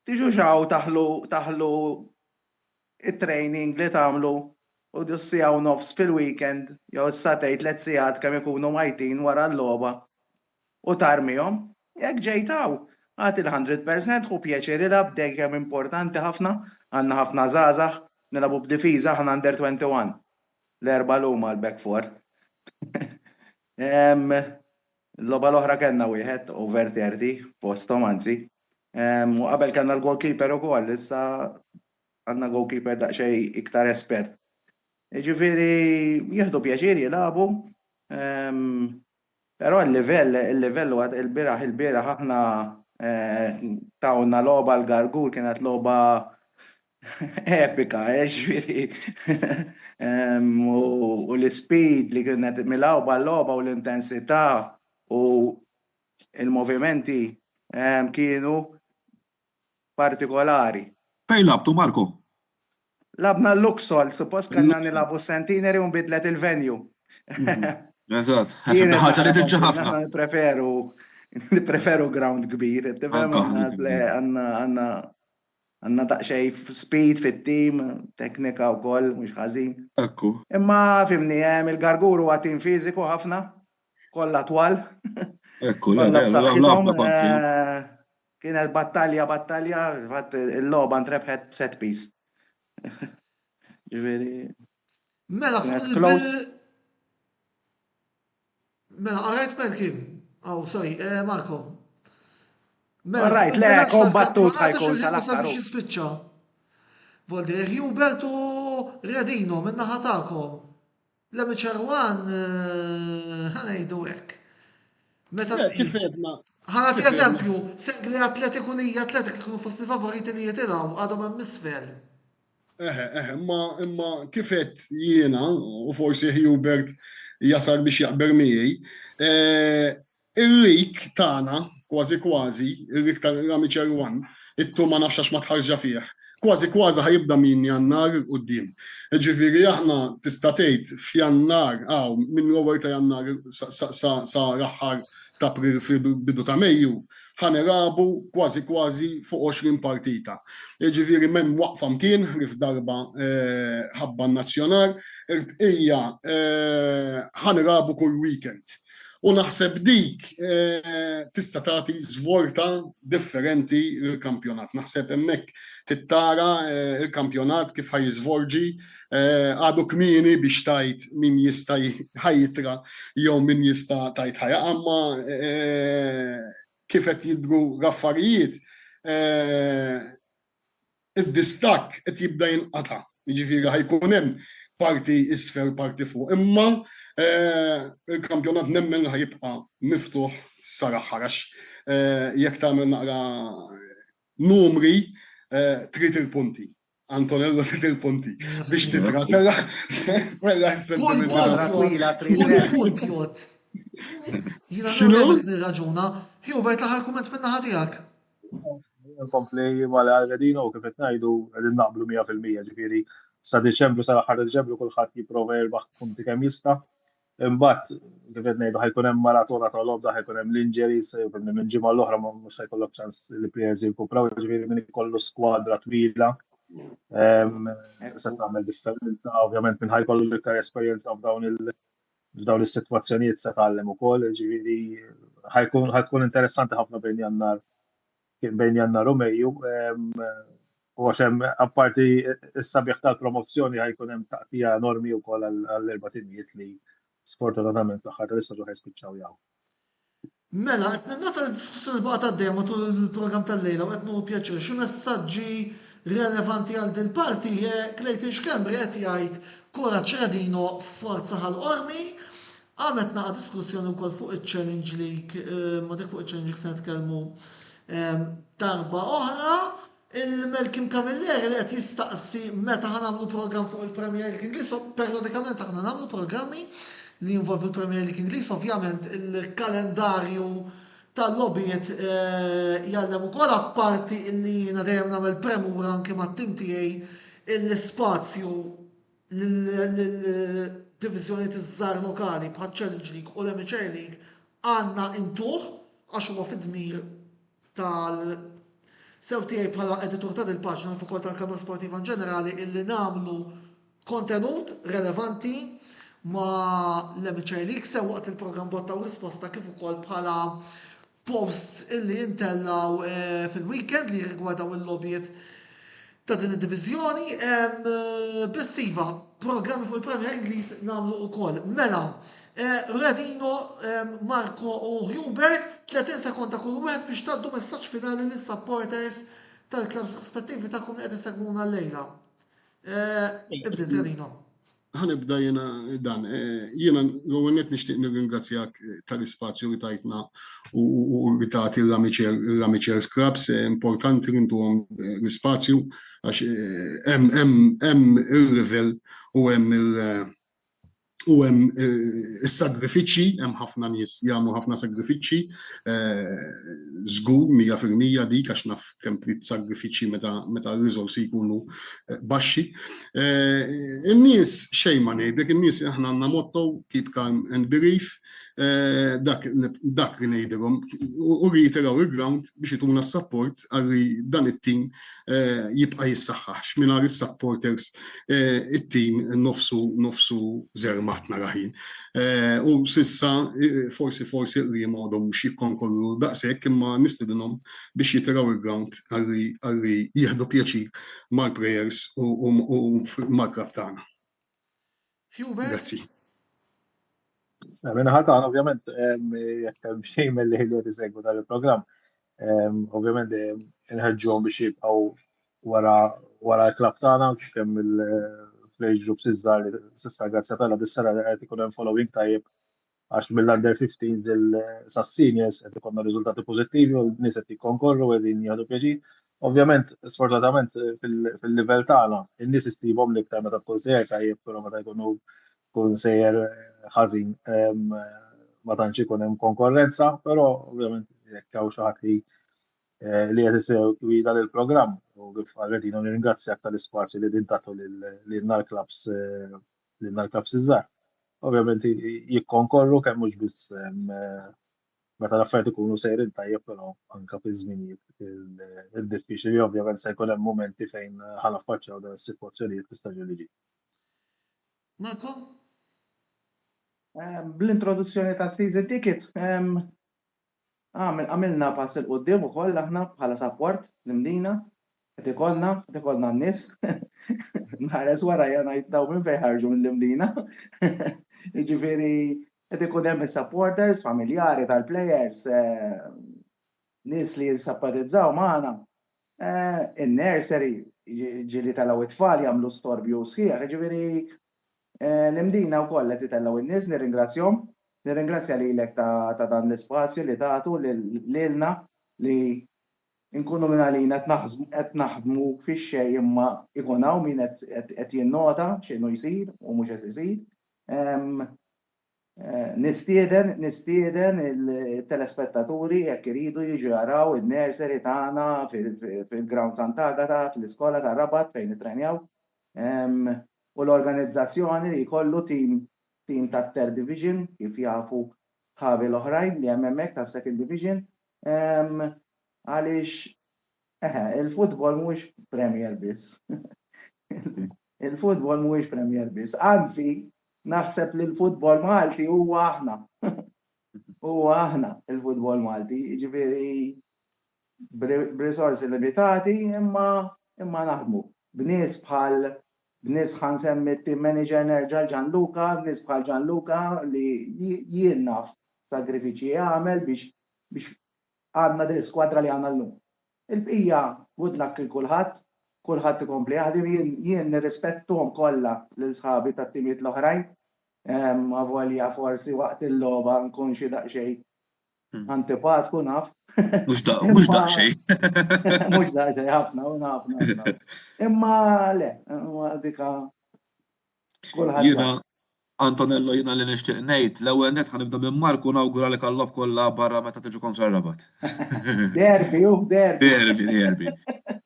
Tiġu xaw taħlu it-training li tagħmlu u d-sija u nofs fil-weekend, jew s-satej 3 sigħat kemm ikunu majtin wara l-logħba u tarmihom, jekk ġejtaw, għati l-100% u pjaċir ilab dejjem importanti ħafna, għandna ħafna żgħażagħ nilagħbu b'difiża aħna under 21. L-erba' luma l-back four. L-logħba l-oħra kellna wieħed over 30 posthom anzi. U qabel kellna l-goalkeeper ukoll, issa għandna goalkeeper daqsxejn iktar espert. Jiġifieri jieħdu pjaċir jilagħbu, però il-livell huwa il-bieraħ aħna tawna logħba l-Gargur kienet logħba epika, ġifieri. U l-speed li kienet milgħuba l-logħba u l-intensità u il-movimenti kienu partikolari. Fejn labtu Marko? Labna l-Luxol, suppost kanna nilabu Centenary u nbidlet il-venue. Eżatt, ħaġa li tiġġa ħafna. Nipreferu ground kbir, għanna daqxej speed fit-team, teknika u koll, mux ħażin. Ekku. Imma fimni, il-Garguru għatim fiziku ħafna, kollha twal. Ekku, kienet battalja, il-logħba ntrebħet set piece. Ġifieri. Mela fuq il-bil. Mela, għarajt Melkim. Sorry, Marko. Rajt, le, kombattut ħajkun sal-aktar. Jispiċċa. Volder Hubert u Redino minna ħatakom. L-MHR1 ħanajdu hekk. Meta Kif edna? ħanat kif edna? eżempju, Sengli Atletiku li Atletik li kienu fost il-favoriti li jitilgħu għadhom hemm misfel. Imma kifet jiena, u forsi Hubert jasar biex jaqber miegħi, ir-rik tagħna kważi, ir-rik tal-Ramiċer 1, it-tu ma nafx ma tħarġa fih. Kważi ħajibda minn Jannar qudiem. Ġifieri aħna tista' tgħid f'Jannar, minn l-ewwel ta' Jannar sa l-aħħar ta' April fil-bidu ta' Mejju, ħanerabu kważi fuq 20 partita. Ġifieri m'hemm waqfa mkien rif darba ħabba n-nazzjonar, hija ħanerabu kull weekend. U naħseb dik tista' tagħti żvorta differenti l-kampjonat. Naħseb hemmhekk tittara l-kampjonat kif ħajjiżvolġi għadu kmieni biex tajt min jista' ħajitra jew min jista' tajt ħajaqa, imma kif qed jidhru l-affarijiet id-distak qed jibda jinqata'. Jiġifieri ħajkun hemm parti isfel, parti fuq. Imma il-kampjonat nemmen ħajibqa' miftuħ saraħħarax. Jekk tagħmel naqra numri trid il-punti. Antonello trid il-punti biex titra sella Punt jod. Jina nirraġuna. Hubert l-aħħar kumment minna ħatijak. Nkompli mal-Redino u kif qed ngħidu qegħdin naqblu 100%, ġifieri sa Diċembru sa aħħar Diċembru kulħadd jipprova jirbaħ punti kemm jista'. Imbagħad kif qed ngħidu ħajkun hemm maratona tal-logħba, ħajkun hemm l-injuries, minn ġimgħa l-oħra mhux ħajkollok ċans li players jirkupraw, ġifieri min ikollu skwadra twila. Se tagħmel differenza, ovvjament minn ħajkollu l-iktar esperjenza f'dawn is-sitwazzjonijiet se tagħllem ukoll, ġifieri ħajkun interessanti ħafna bejn Jannar u Mejju. U għaxem apparti is-sabiħ tal-promozzjoni ħajkun hemm taqtija enormi wkoll għall-erba' timijiet li sfortunatament l-aħħar tal-issa ħajspiċċaw jaw. Mela, qed nagħta l-diskussjoni baqa' għaddejja matul il-programm tal-lejla u qed nieħu pjaċir xi messaġġi relevanti għal din parti. Clayton Xkembri qed jgħid Kuraġġ Redino forza ħall-qormi. Għamet naqa' diskussjoni wkoll fuq iċ-challenge league, ma dik fuq iċ-challenge league se nitkellmu darba oħra. Il-Melkim Camilleri li qed jistaqsi meta ħanamlu programm fuq il-Premier League Ingliż, periodikament aħna nagħmlu programmi li jinvolvu il-Premier League Ingliż, ovvjament il-kalendarju tal-logħbiet jgħallem ukoll apparti li jiena dejjem nagħmel premura anke mat-tim tiegħi l-ispazju lill-diviżjonijiet iż-żgħar lokali bħal Challenge League u l-MHR League għandna intuħ għax huwa fid-dmir sew tiegħi bħala editur ta' dil-paġna fuq tal-Kamra Sportiva ġenerali illi nagħmlu kontenut relevanti ma' l-MHR League sew waqt il-programm botta u risposta kif ukoll bħala posts illi intellaw fil-weekend li rigwardaw il-logħbiet ta' din id-diviżjoni. Bissiva, programmi fuq il-Premier Ingliż nagħmlu wkoll. Mela, Redino, Marco u Hubert, 30 sekonda kull wieħed biex tgħaddu messaġġ finali lis-supporters tal-klabs rispettivi tagħkom li qed isegwuna l-lejla. Ibda Redino. Ħanibda jiena dan. Jiena l-ewwel nixtieq nirringrazzjak tal-ispazju li tajtna u li tagħti l-Ramiċer Scrubs. Importanti li intuhom l-ispazju għax hemm il-level u hemm is-sagrifiċċji, hemm ħafna nies jagħmlu ħafna sagrifiċċji, żgur 100% dik għax naf kemm trid sagrifiċċji meta r-riżorsi jkunu baxxi. In-nies xejn ma ngħidlek, in-nies aħna għandna motto keep calm and believe. Dak li ngħidilhom u reiteraw il-ground biex ituna s-support għalli dan it-tim jibqa' jissaħħax mingħajr is-supporters it-tim nofsu żermat naraħin. U sissa forsi li jmodhom mhux jikkonkollu daqshekk imma nistidinhom biex jitiraw il-ground għalli jieħdu pjaċir mal-prejers u mal-krab tagħna. Grazzi. Minna ħatan, ovvjament, jekk hemm xejn mill-li jsegwu dan il-programm, ovvjament nħeġġuhom biex jibqgħu wara l-klab tagħna kemm il-play groups iż-żgħar li s'issa grazzi tagħna dis-sena qed ikun hemm following tajjeb għax mill-under 15s il-seniors qed ikollna riżultati pożittivi u n-nies qed jikkonkorru qegħdin jagħdu pjaċir. Ovvjament, sfortunatament fil-livell tagħna, in-nies issibhom l-iktar meta tkun sejjer tajjeb, però meta jkun sejjer ħażin ma tantx ikun hemm konkurrenza, però ovvjament jekk hawn xi ħadd li qed isew twila lill-programm u kif qal nirringrazzjak tal-ispazju li din tagħtu lil clubs iż-żgħar. Ovvjament jikkonkorru kemm mhux biss meta l-affarijiet ikunu sejrin tajjeb, però anke fi żminijiet il-diffiċli ovvjament se jkun hemm momenti fejn ħanaffaċċjaw dan is-sitwazzjonijiet fl-istaġun li ġej. Marko? Bl-introduzzjoni ta' season ticket, għamilna pass il-qoddim ukoll aħna bħala support l-Mdina, qed ikollna n-nies. Nħares wara jana jitdaw minn fejn ħarġu mill-Mdina. Jiġifieri qed ikun hemm is-supporters familjari tal-plejers, nies li jinsapatizzaw magħna. In-nursery ġieli talgħu it-tfal jagħmlu storbju sħiħ, jiġifieri l-Mdina wkoll qed itellgħu in-nies nirringrazzjahom. Nirringrazzja lilek ta' dan l-ispazju li tagħtu lilna li nkunu minn għalina qed naħdmu fix-xejn imma ikun hawn min qed jinnota x'inhu jsir u mhux qed isir. Nistieden il-telespettaturi jekk iridu jiġu jaraw in-nursery tagħna fil-Ground Sant'Agata fl-iskola ta' Rabat fejn nitrenjaw. U l-organizzazzjoni li jkollu tim ta' third division kif jafu ħabi l-oħrajn li hemm hemmhekk ta' second division. Għaliex il-futbol mhuwiex Premier biss. Il-futbol mhuwiex Premier biss, anzi naħseb li l-futbol Malti huwa aħna. Huwa aħna il-futbol Malti, jiġifieri b'risorsi limitati imma naħdmu. B'nies ħansemmi team manager nerġa' Gianluca, b'nies bħal Gianluca li jien naf sagrifiċi jagħmel biex għandna din l-iskwadra li għandna llum. Il-bqija good luck il kulħadd ikompli jaħdem, jien nirrispettuhom kollha lil sħabi tat-timijiet l-oħrajn. Avolja forsi waqt il-logħba nkun xi daqsxejn antipatku naf. Mhux daqsxejn. Mhux daqsxejn ħafna. Imma le, dika kulħadd. Antonello, jiena li nixtieq ngħid, l-ewwel nett ħanibda minn Marku nawguralek għall-lob kollha barra meta tiġu kontra Rabat. Derbi.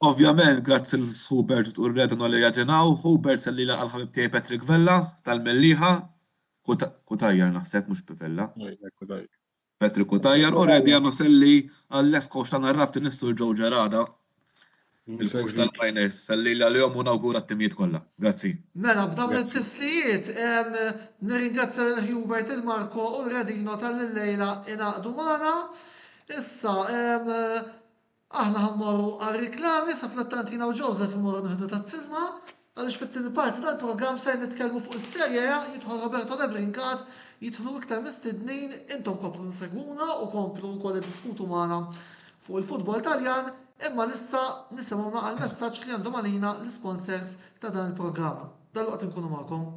Ovvjament, grazzi l-Hubert u r-Redna li jaġinaw, Hubert sellila għal-ħabib tiegħi Patrick Vella tal-Melliħa, Kutajjar naħseb mhux Bivella. Patrick Kutajjar u redi għandu selli għall-eskox ta' narrabti nissu Joe Ġerada. Il-kux tal-Miners, sellila l-jom u nawgura t-timijiet kollha. Grazzi. Mela, b'dawn il-tislijiet, nirringrazzja l-Hubert, il-Marko u l-Redino tal-lejla inaqdu magħna. Issa, aħna ħammorru għal-riklami, sa fl-attantina u Joseph imorru nħidu tat-silma, għaliex fit-tieni parti tal-programm se nitkellmu fuq is-serje jidħol Roberto De Brincat, jidħlu iktar mistednin, intom komplu nsegwuna u komplu wkoll diskutu magħna fuq il-futbol Taljan, imma lissa nisimgħu naqal messaġġ li għandhom għalina l-sponsors ta' dan il-programm. Dal-waqt inkunu magħkom.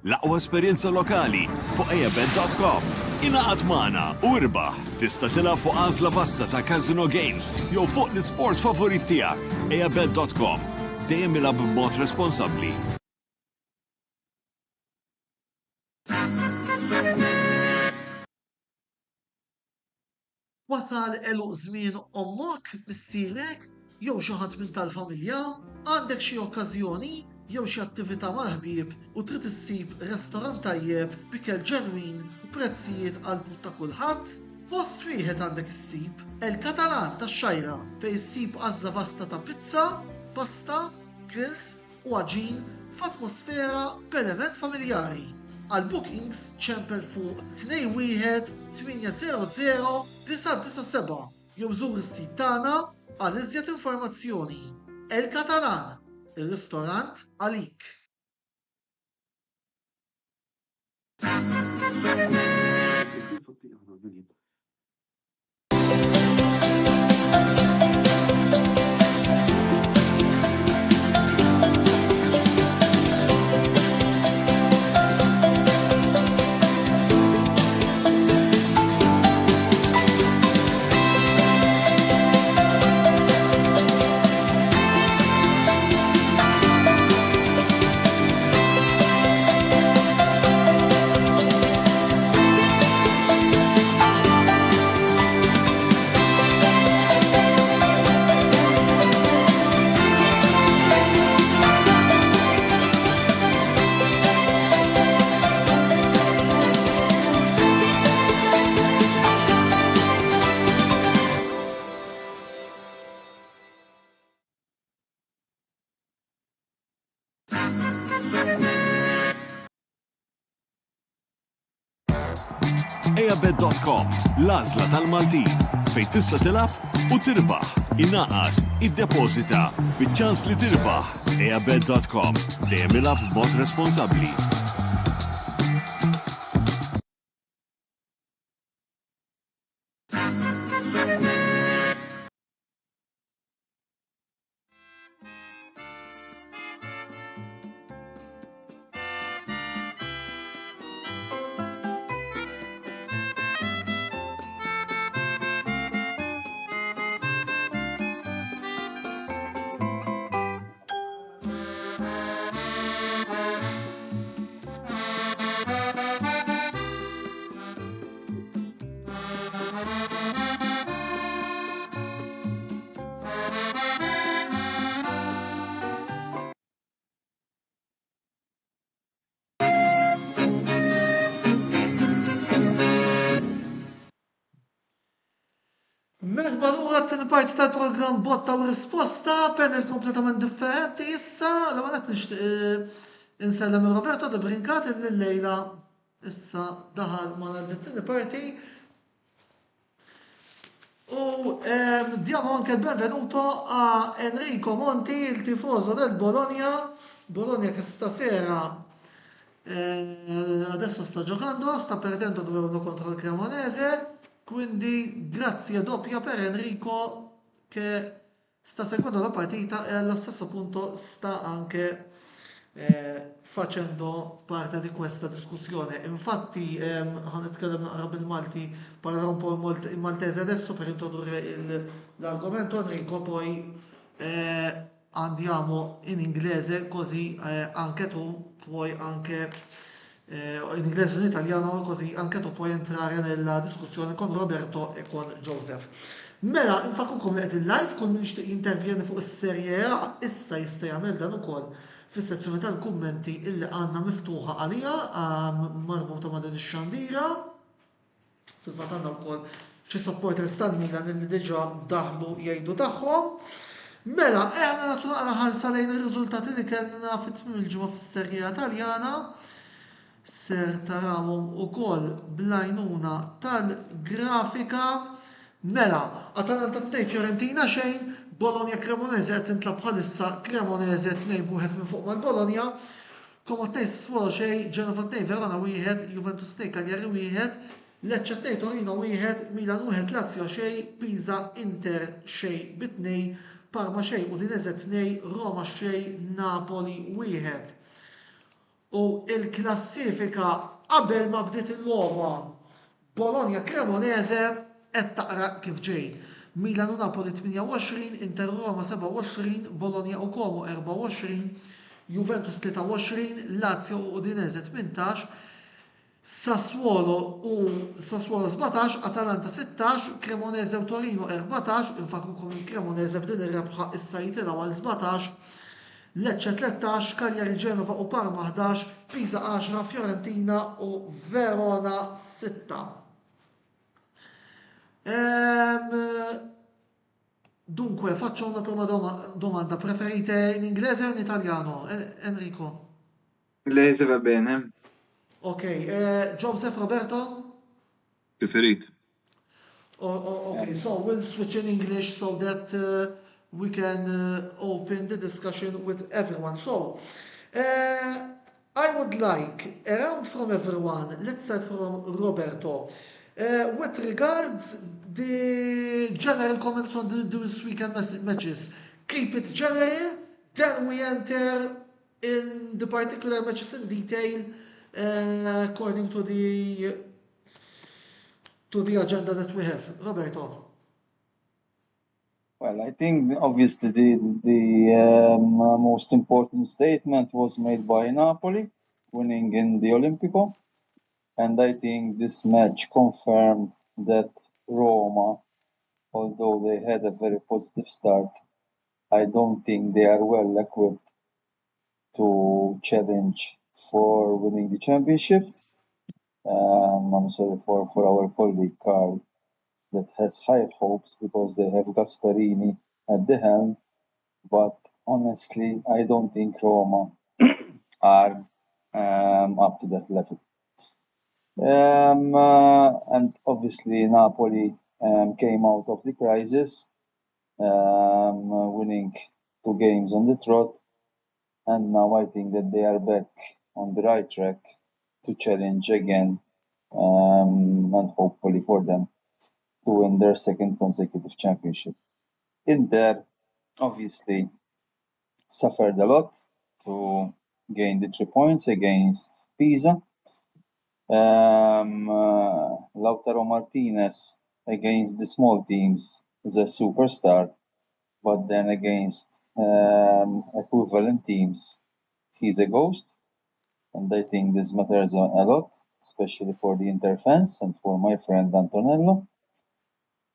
L-aqwa esperjenza lokali fuq eabed.com. Ingħaqad magħna u irbaħ tista' tilgħab fuq għażla vasta ta' Casino Games jew fuq l-isport favorit tiegħek. eabed.com. Dejjem ilgħab b'mod responsabbli. Wasal eluq żmien ommok missierek jew xi ħadd minn tal-familja, għandek xi okkażjoni jew xi attività mal-ħbieb u trid issib restorant tajjeb b'ikel ġenwin u prezzijiet qalbut ta' kulħadd, post wieħed għandek issib El Catalan tax-Xajra fejn issib għażla vasta ta' pizza, pasta, grills u għaġin f'atmosfera b'element familjari. Għal bookings ċempel fuq 21 800 997 jew żur is-sit tagħna għal iżjed informazzjoni. El Catalan, ir-ristorant għalik. Ayabet.com, l-għażla tal-Maltin, fejn tista' tilab u tirbaħ, ingħaqad, iddepożita, biċ-ċans li tirbaħ. Ayabet.com, dejjem ilab b'mod responsabbli. Merħba lura t-tieni parti tal-programm Botta u Risposta, panel kompletament differenti issa, l-ewwel qed nixtieq insellem Roberto De Brincat illi llejla issa daħal ma' t-tieni parti. U diamo anke il-benvenuto a Enrico Monti, il tifoso del Bologna che stasera adesso sta giocando, sta perdendo 2-1 contro il Cremonese. Quindi grazie doppia per Enrico che sta seguendo la partita e allo stesso punto sta anche facendo parte di questa discussione. Infatti ħanitkellem naqra bil-Malti, parlerò un po' in maltese adesso per introdurre l'argomento Enrico, poi andiamo in inglese così anche tu puoi anche in inglese e in italiano, così anche tu puoi entrare nella discussione con Roberto e con Joseph. Mela, infakukom li qed il-live kun nixtieq jintervjeni fuq is-Serje A, issa jista' jagħmel dan ukoll fis-sezzjoni tal-kummenti illi għandna miftuħa għalija marbuta ma' din ix-xandira. Fil-fatt għandna wkoll xi supporters tal-Milan illi diġà daħlu jgħidu tagħhom. Mela, aħna nagħtu naqra ħarsa lejn ir-riżultati li kellna fit-tmiem il-ġimgħa fis-Serje A Taljana. Ser tarawhom ukoll bl-għajnuna tal-grafika. Mela, Atalanta 2 Fiorentina xejn, Bologna Cremonese qed tintlab bħalissa Cremonese 2-1 minn fuq mal-Bologna. Como 2 Sassuolo xejn, Genova 2 Verona 1, Juventus 2 Cagliari 1, Lecce 2 Torino 1, Milan 1 Lazio xejn, Pisa Inter xejn bit-2, Parma xejn Udinese 2, Roma xejn Napoli 1. U il-klassifika qabel ma bdiet il-logħba Bologna Cremonese qed taqra kif ġej. Milan u Napoli 28, Inter Roma 27, Bologna u Como 24, Juventus 23, Lazio u Udinese 18, Sassuolo 17, Atalanta 16, Cremonese u Torino 14, infakrukom il-Cremonese b'din ir-rebħa issa jitilgħu għal 17, Lecce 13, Cagliari Genova u Parma 11, Pisa 10, Fiorentina u Verona 6. Dunque, faccio una prima domanda. Preferite in inglese o in italiano? Enrico? Inglese va bene. Ok, Joseph, Roberto? Preferit. Okay, so we'll switch in English so that we can open the discussion with everyone. So, I would like, around from everyone, let's start from Roberto. With regards the general comments on this weekend matches, keep it general, then we enter in the particular matches in detail according to the agenda that we have. Roberto. Well, I think obviously the most important statement was made by Napoli, winning in the Olimpico. And I think this match confirmed that Roma, although they had a very positive start, I don't think they are well equipped to challenge for winning the championship. I'm sorry for our colleague Carl that has high hopes because they have Gasparini at the helm. But honestly, I don't think Roma are up to that level. And obviously Napoli came out of the crisis, winning 2 games on the trot. And now I think that they are back on the right track to challenge again, and hopefully for them to win their 2nd consecutive championship. Inter obviously suffered a lot to gain the 3 points against Pisa. Lautaro Martinez against the small teams is a superstar, but then against equivalent teams, he's a ghost. And I think this matters a lot, especially for the Inter fans and for my friend Antonello.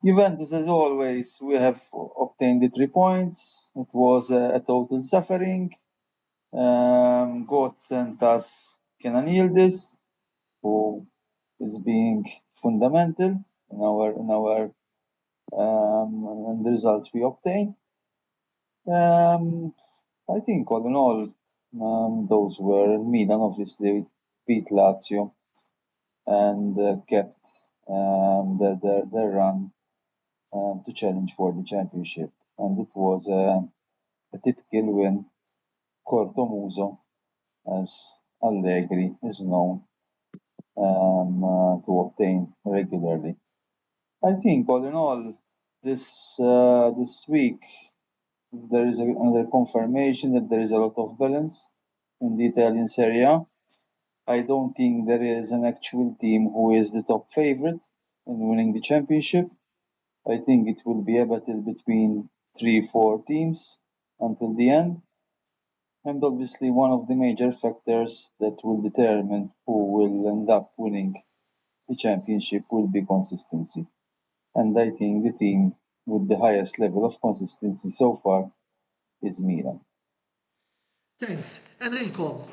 Juventus, as always, we have obtained the 3 points. It was a total suffering. God sent us Kenan Yildiz, who is being fundamental in our and the results we obtain. I think all in all, those were Milan obviously beat Lazio and kept their run to challenge for the championship, and it was a typical win, corto muso, as Allegri is known to obtain regularly. I think all in all, this week there is another confirmation that there is a lot of balance in the Italian Serie A. I don't think there is an actual team who is the top favorite in winning the championship. I think it will be a battle between 3-4 teams until the end. And obviously one of the major factors that will determine who will end up winning the championship will be consistency. And I think the team with the highest level of consistency so far is Milan. Thanks. Enrico,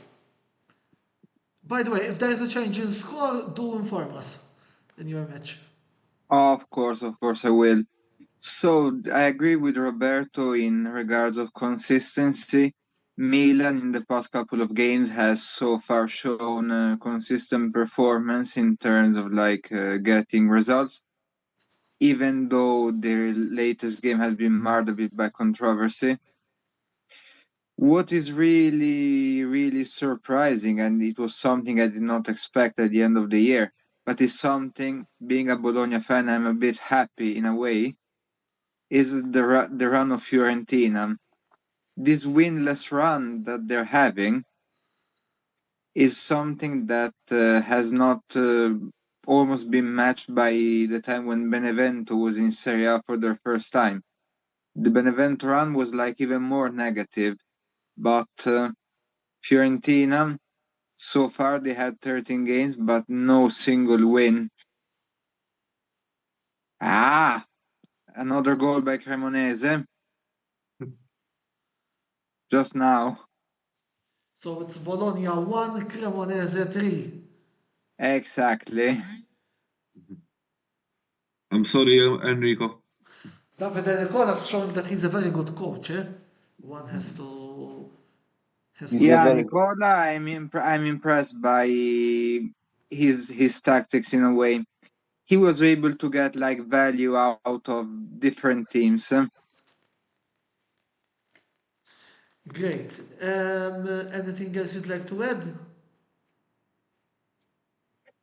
by the way, if there is a change in score, do inform us in your match. Of course, I will. So I agree with Roberto in regards of consistency. Milan in the past couple of games has so far shown a consistent performance in terms of getting results, even though their latest game has been marred a bit by controversy. What is really, really surprising, and it was something I did not expect at the end of the year, but it's something, being a Bologna fan, I'm a bit happy in a way, is the run of Fiorentina. This winless run that they're having is something that has not almost been matched by the time when Benevento was in Serie A for their first time. The Benevento run was even more negative, but Fiorentina So far, they had 13 games, but no single win. Another goal by Cremonese. Just now. So it's Bologna 1, Cremonese 3. Exactly. I'm sorry, Enrico. Davide Nicolas showing that he's a very good coach, eh? One has to... He's a very good- Nicola, I'm impressed by his tactics in a way. He was able to get like value out of different teams. Great. Anything else you'd like to add?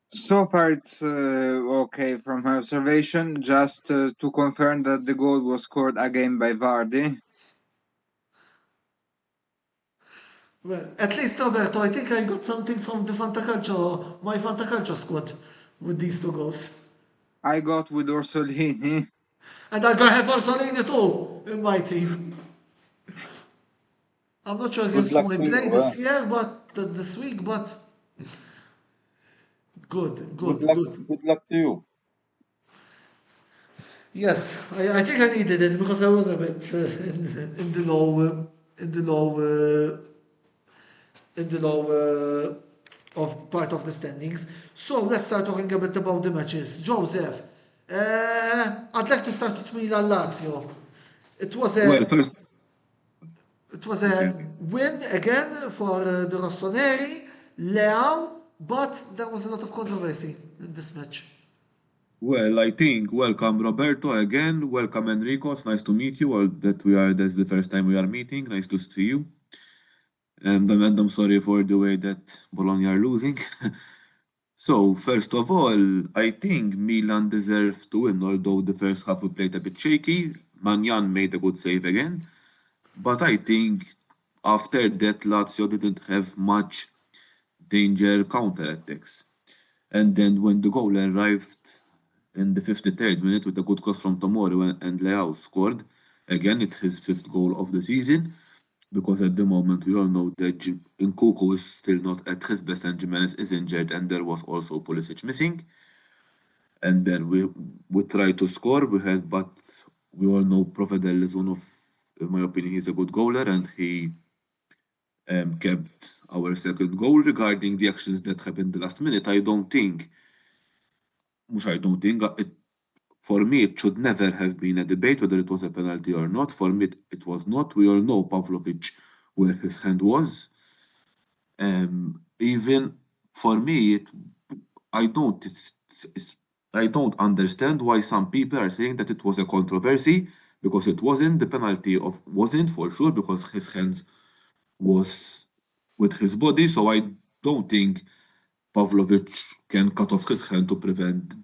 So far, it's okay from my observation. Just to confirm that the goal was scored again by Vardy. Well, at least Roberto, I think I got something from the Fantacalcio, my Fantacalcio squad with these 2 goals. I got with Orsolini. And I'm gonna have Orsolini too in my team. I'm not sure against luck who I to you, play this year, but this week, but good. Good luck to you. Yes, I think I needed it because I was a bit in the low of part of the standings. So let's start talking a bit about the matches. Joseph, I'd like to start with Milan Lazio. It was a Well, first, win again for the Rossoneri, Leao, but there was a lot of controversy in this match. well, I think welcome Roberto again. Welcome Enrico. It's nice to meet you. Or that's the first time we are meeting. Nice to see you. And I'm sorry for the way that Bologna are losing. So, first of all, I think Milan deserved to win, although the first half we played a bit shaky. Magnan made a good save again. But I think after that, Lazio didn't have much danger counter-attacks. And then when the goal arrived in the 53rd minute with a good cross from Tomori and Leao scored, again, it's his 5th goal of the season. Because at the moment we all know that Nkunku is still not at his best and Jimenez is injured and there was also Pulisic missing. And then we tried to score, but we all know Provedel is one of, in my opinion, he's a good goaler and he kept our second goal. Regarding the actions that happened the last minute, for me, it should never have been a debate whether it was a penalty or not. For me, it was not. We all know Pavlovic where his hand was. Even for me, I don't understand why some people are saying that it was a controversy because it wasn't. The penalty wasn't for sure because his hands was with his body. So I don't think Pavlovic can cut off his hand to prevent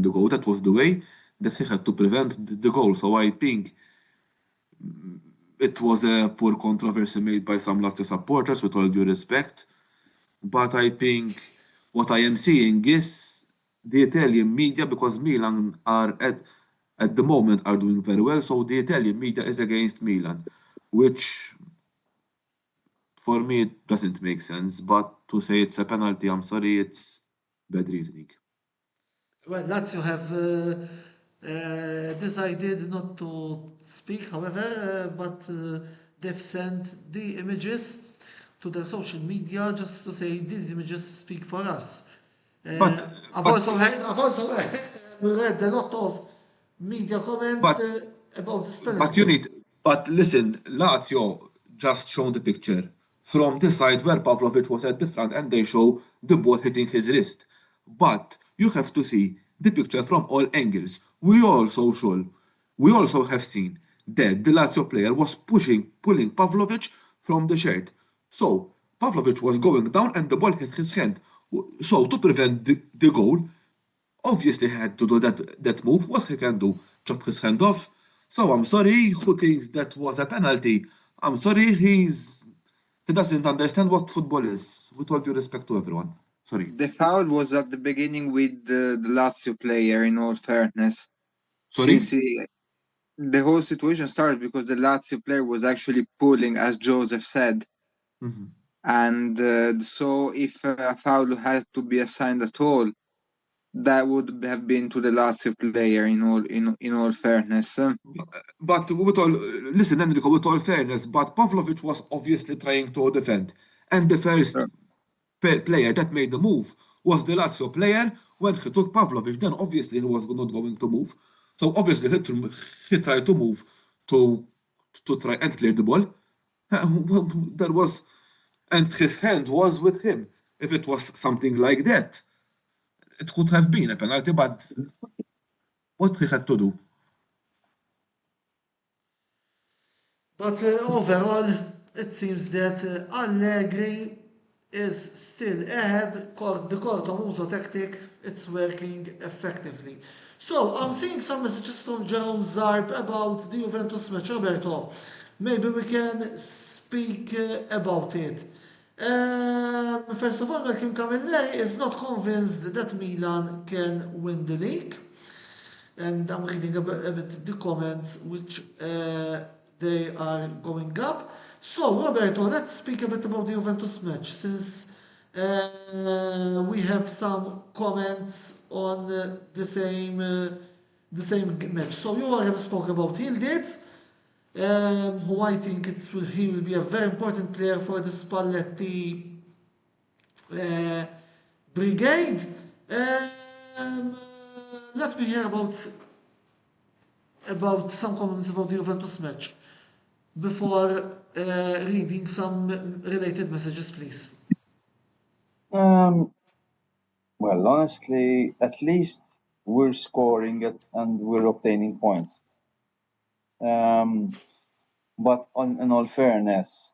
the goal. That was the way that he had to prevent the goal. So I think it was a poor controversy made by some Lazio supporters, with all due respect. But I think what I am seeing is the Italian media, because Milan are at the moment are doing very well, so the Italian media is against Milan, which for me it doesn't make sense. But to say it's a penalty, I'm sorry, it's bad reasoning. Well, Lazio have decided not to speak, however, but they've sent the images to their social media just to say these images speak for us. I've also read a lot of media comments about this penalty. But listen, Lazio just shown the picture from the side where Pavlovic was at the front and they show the ball hitting his wrist. But you have to see the picture from all angles. We also have seen that the Lazio player was pulling Pavlovic from the shirt. So Pavlovic was going down and the ball hit his hand. So to prevent the goal, obviously he had to do that move. What he can do? Chop his hand off. So I'm sorry, who thinks that was a penalty? I'm sorry, he doesn't understand what football is. With all due respect to everyone. Sorry. The foul was at the beginning with the Lazio player, in all fairness. Sorry? The whole situation started because the Lazio player was actually pulling, as Joseph said. Mm-hmm. And so if a foul had to be assigned at all, that would have been to the Lazio player in all fairness. But with all, listen, Enrico, with all fairness, but Pavlovic was obviously trying to defend. And the first player that made the move was the Lazio player. When he took Pavlovic, then obviously he was not going to move. So obviously he tried to move to try and clear the ball. There was, and his hand was with him. If it was something like that, it could have been a penalty, but what he had to do? But overall, it seems that Allegri is still ahead. The Cortomuso tactic, it's working effectively. So I'm seeing some messages from Jerome Zarb about the Juventus match. Roberto, maybe we can speak about it. First of all, Malcolm Camilleri is not convinced that Milan can win the league. And I'm reading a bit the comments which they are going up. So, Roberto, let's speak a bit about the Juventus match, since we have some comments on the same match. So, you already spoke about Hildet, who I think he will be a very important player for the Spalletti brigade. Let me hear about some comments about the Juventus match before reading some related messages, please. Well, honestly, at least we're scoring it and we're obtaining points. But in all fairness,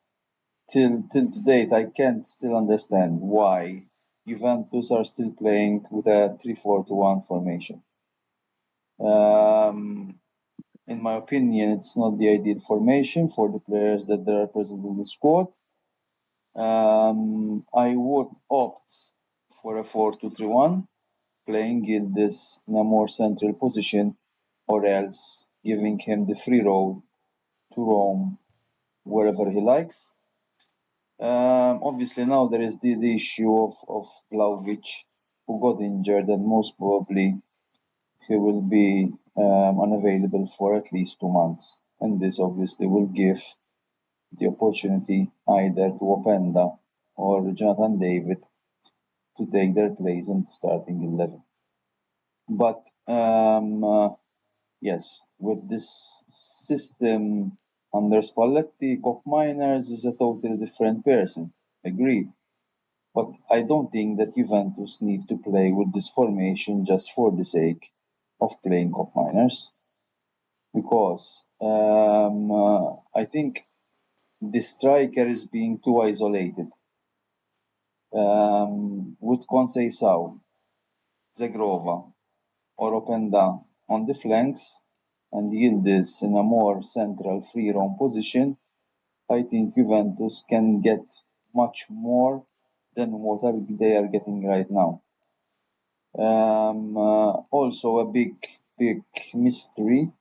till to date, I can't still understand why Juventus are still playing with a 3-4-1 formation. In my opinion, it's not the ideal formation for the players that are present in the squad. I would opt for a 4-2-3-1, playing Gildes in a more central position, or else giving him the free role to roam wherever he likes. Obviously, now there is the issue of Vlahovic, who got injured, and most probably he will be unavailable for at least 2 months. And this obviously will give the opportunity either to Openda or Jonathan David to take their place in the starting 11. But yes, with this system under Spalletti, Koopmeiners is a totally different person. Agreed. But I don't think that Juventus need to play with this formation just for the sake of playing Koopmeiners, because I think the striker is being too isolated. With Conceição, Zegrova, or Openda on the flanks, and Yildiz in a more central free roam position, I think Juventus can get much more than what they are getting right now. Also, a big mystery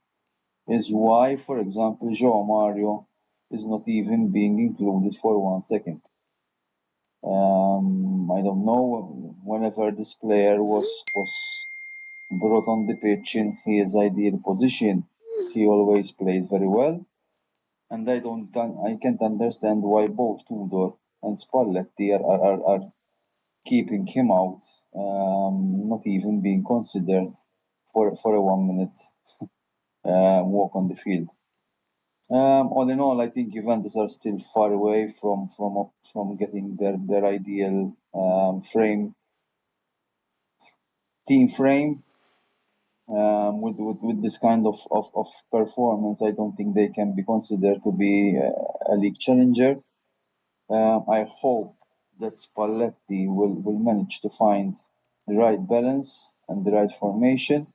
is why, for example, João Mario is not even being included for 1 second. I don't know, whenever this player was brought on the pitch in his ideal position, he always played very well. And I can't understand why both Tudor and Spalletti are keeping him out, not even being considered for a 1 minute walk on the field. All in all, I think Juventus are still far away from getting their ideal team frame. With this kind of performance, I don't think they can be considered to be a league challenger. I hope that Spalletti will manage to find the right balance and the right formation,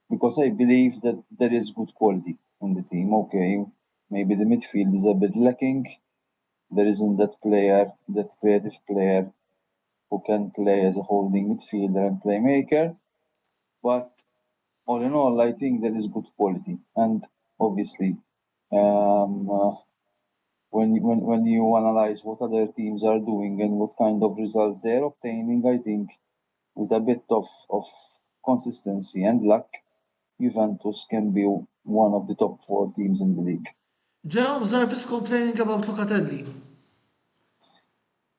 because I believe that there is good quality in the team. Okay, maybe the midfield is a bit lacking. There isn't that creative player who can play as a holding midfielder and playmaker. But all in all, I think there is good quality. And obviously, when you analyze what other teams are doing and what kind of results they're obtaining, I think with a bit of consistency and luck, Juventus can be one of the top 4 teams in the league. Jerome Zarbis complaining about Locatelli.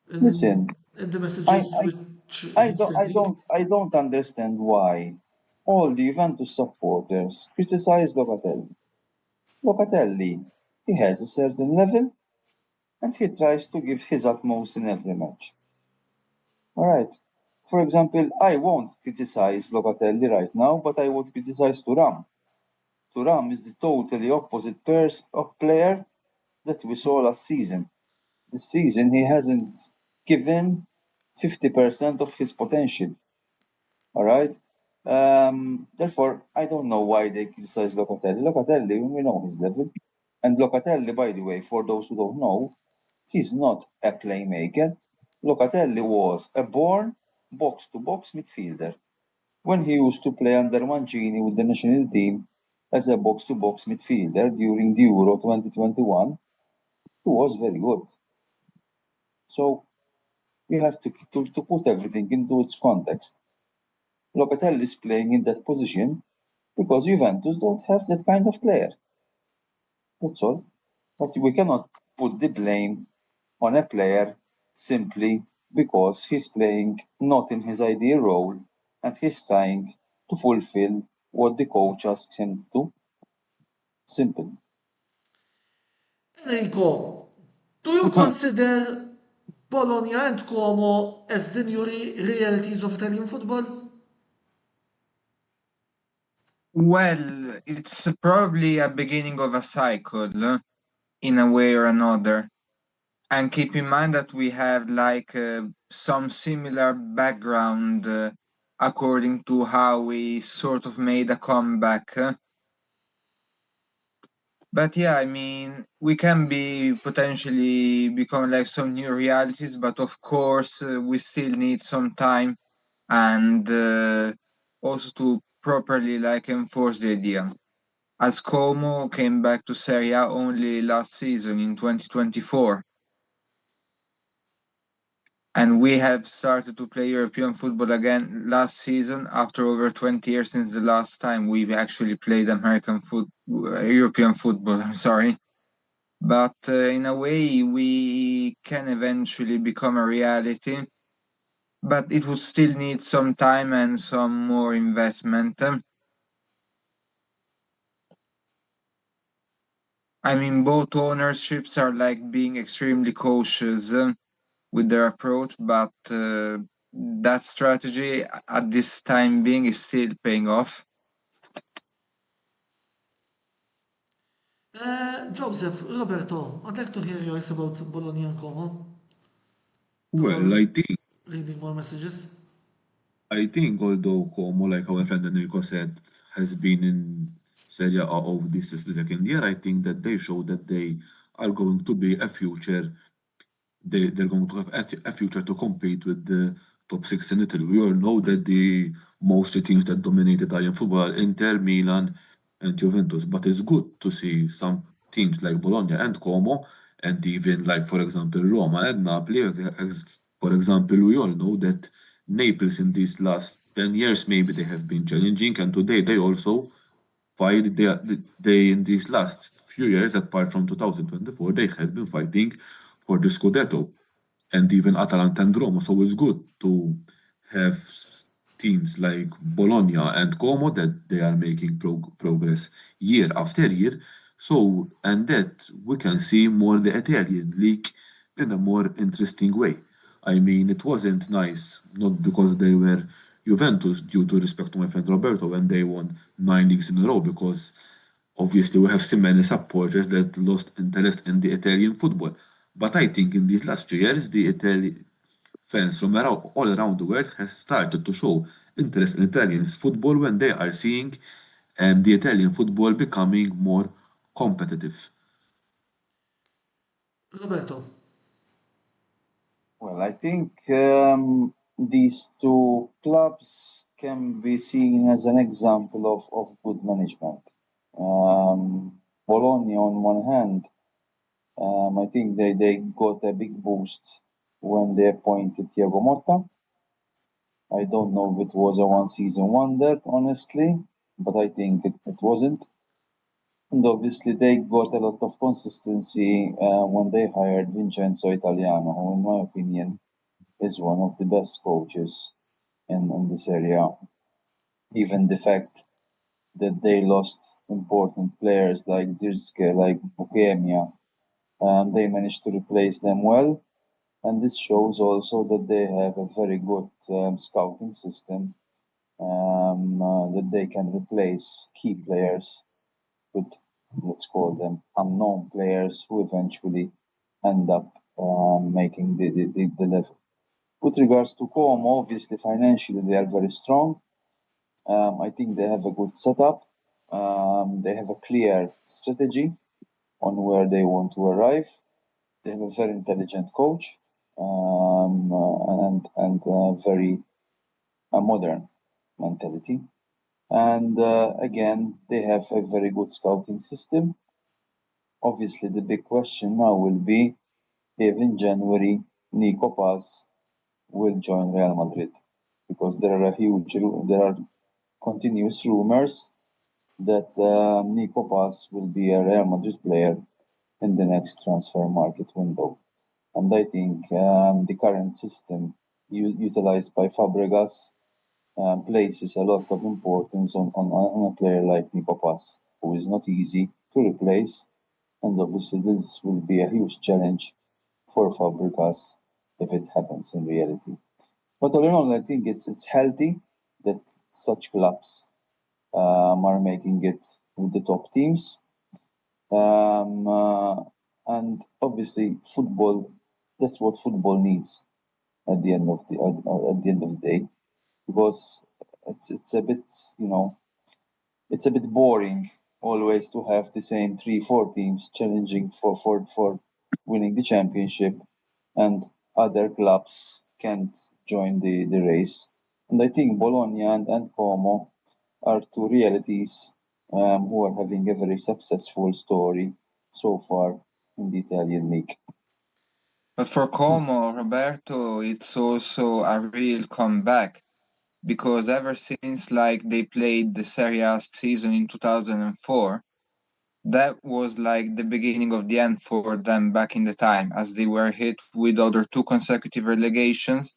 Listen, In the messages which I he sent me. I don't understand why all the Juventus supporters criticize Locatelli. Locatelli, he has a certain level and he tries to give his utmost in every match. All right. For example, I won't criticize Locatelli right now, but I would criticize Thuram. Thuram is the totally opposite player that we saw last season. This season, he hasn't given 50% of his potential. All right. Therefore, I don't know why they criticize Locatelli. Locatelli, we know his level. And Locatelli, by the way, for those who don't know, he's not a playmaker. Locatelli was a born box-to-box midfielder. When he used to play under Mancini with the national team as a box-to-box midfielder during the Euro 2021, he was very good. So we have to put everything into its context. Locatelli is playing in that position because Juventus don't have that kind of player. That's all. But we cannot put the blame on a player simply because he's playing not in his ideal role and he's trying to fulfill what the coach asks him to. Simple. Enrico, do you consider Bologna and Como as the new realities of Italian football? Well, it's probably a beginning of a cycle, in a way or another. And keep in mind that we have some similar background according to how we sort of made a comeback. But yeah, I mean, we can be potentially become like some new realities, but of course, we still need some time and also to properly enforce the idea. As Como came back to Serie A only last season in 2024. And we have started to play European football again last season after over 20 years since the last time we've actually played European football, I'm sorry. But in a way, we can eventually become a reality. But it would still need some time and some more investment. I mean, both ownerships are being extremely cautious with their approach, but that strategy at this time being is still paying off. Joseph, Roberto, I'd like to hear yours about Bologna and Como. Well, I think Reading more messages. although Como, like our friend Enrico said, has been in Serie A of this is the second year, I think that they show that they are going to be a future. They're going to have a future to compete with the top 6 in Italy. We all know that the most teams that dominate Italian football are Inter, Milan, and Juventus. But it's good to see some teams like Bologna and Como, and even for example, Roma and Napoli. For example, we all know that Naples in these last 10 years, maybe they have been challenging, and today they also fight. They in these last few years, apart from 2024, they have been fighting for the Scudetto, and even Atalanta and Roma. So it's good to have teams like Bologna and Como that they are making progress year after year. So, and that we can see more the Italian league in a more interesting way. I mean, it wasn't nice, not because they were Juventus, due to respect to my friend Roberto, when they won 9 leagues in a row, because obviously we have so many supporters that lost interest in the Italian football. But I think in these last 2 years, the Italian fans from all around the world has started to show interest in Italian football when they are seeing the Italian football becoming more competitive. Roberto. Well, I think these two clubs can be seen as an example of good management. Bologna, on one hand, I think they got a big boost when they appointed Thiago Motta. I don't know if it was a one-season wonder, honestly, but I think it wasn't. And obviously, they got a lot of consistency when they hired Vincenzo Italiano, who, in my opinion, is one of the best coaches in this area. Even the fact that they lost important players like Zirske, like Bukemia, they managed to replace them well. And this shows also that they have a very good scouting system, that they can replace key players with, let's call them, unknown players who eventually end up making the level. With regards to Como, obviously financially they are very strong. I think they have a good setup. They have a clear strategy on where they want to arrive. They have a very intelligent coach, and very modern mentality. And again, they have a very good scouting system. Obviously, the big question now will be if in January Nico Paz will join Real Madrid, because there are continuous rumors that Nico Paz will be a Real Madrid player in the next transfer market window. And I think the current system utilized by Fabregas places a lot of importance on a player like Nico Paz, who is not easy to replace. And obviously this will be a huge challenge for Fabregas if it happens in reality. But all in all, I think it's healthy that such clubs are making it with the top teams. And obviously football, that's what football needs at the end of the day, because it's a bit, it's a bit boring always to have the same 3-4 teams challenging for winning the championship, and other clubs can't join the race. And I think Bologna and Como are two realities who are having a very successful story so far in the Italian league. But for Como, Roberto, it's also a real comeback, because ever since they played the Serie A season in 2004, that was like the beginning of the end for them back in the time, as they were hit with other 2 consecutive relegations,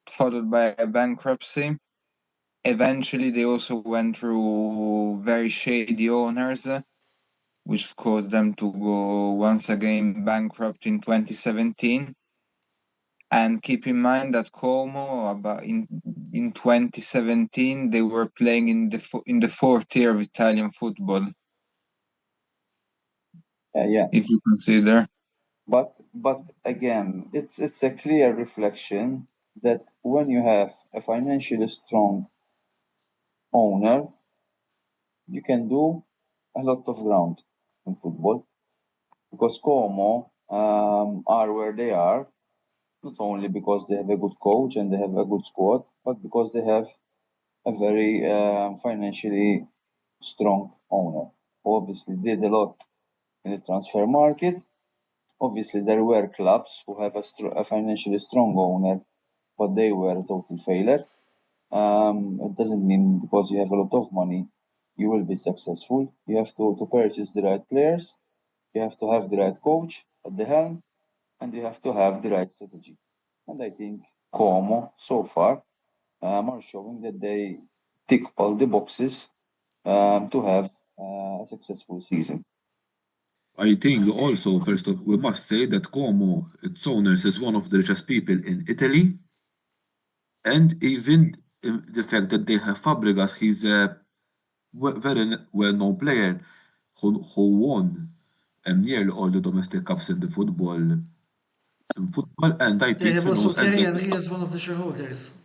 followed by a bankruptcy. Eventually, they also went through very shady owners, which caused them to go once again bankrupt in 2017. And keep in mind that Como, in 2017, they were playing in the 4th tier of Italian football. Yeah. If you consider. But again, it's a clear reflection that when you have a financially strong owner, you can do a lot of ground in football, because Como are where they are, not only because they have a good coach and they have a good squad, but because they have a very financially strong owner, who obviously did a lot in the transfer market. Obviously, there were clubs who have a financially strong owner, but they were a total failure. It doesn't mean because you have a lot of money, you will be successful. You have to purchase the right players, you have to have the right coach at the helm, and you have to have the right strategy. And I think Como, so far, are showing that they tick all the boxes to have a successful season. I think also, first of all, we must say that Como, its owners, is one of the richest people in Italy. And even the fact that they have Fabregas, he's a very well-known player who won nearly all the domestic cups in football. And I They think have he also knows Thierry exactly. Henry as one of the shareholders.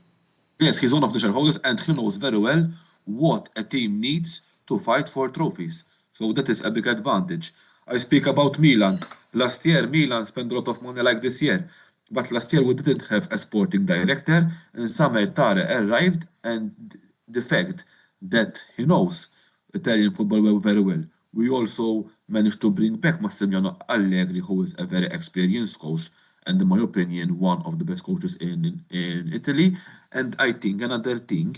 Yes, he's one of the shareholders, and he knows very well what a team needs to fight for trophies. So that is a big advantage. I speak about Milan. Last year, Milan spent a lot of money like this year. But last year, we didn't have a sporting director, and Samer Tare arrived, and the fact that he knows Italian football very well, we also managed to bring back Massimiliano Allegri, who is a very experienced coach, and in my opinion, one of the best coaches in Italy. And I think another thing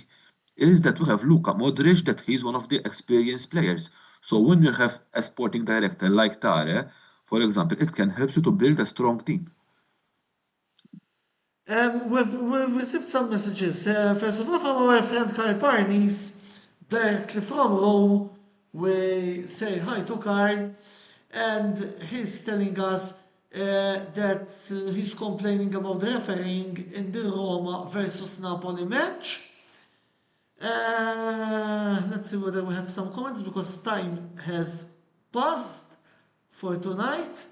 is that we have Luka Modric, that he's one of the experienced players. So when you have a sporting director like Tare, for example, it can help you to build a strong team. We've received some messages. First of all, from our friend Carl Parnis, directly from Rome. We say hi to Carl, and he's telling us that he's complaining about the refereeing in the Roma versus Napoli match. Let's see whether we have some comments because time has passed for tonight.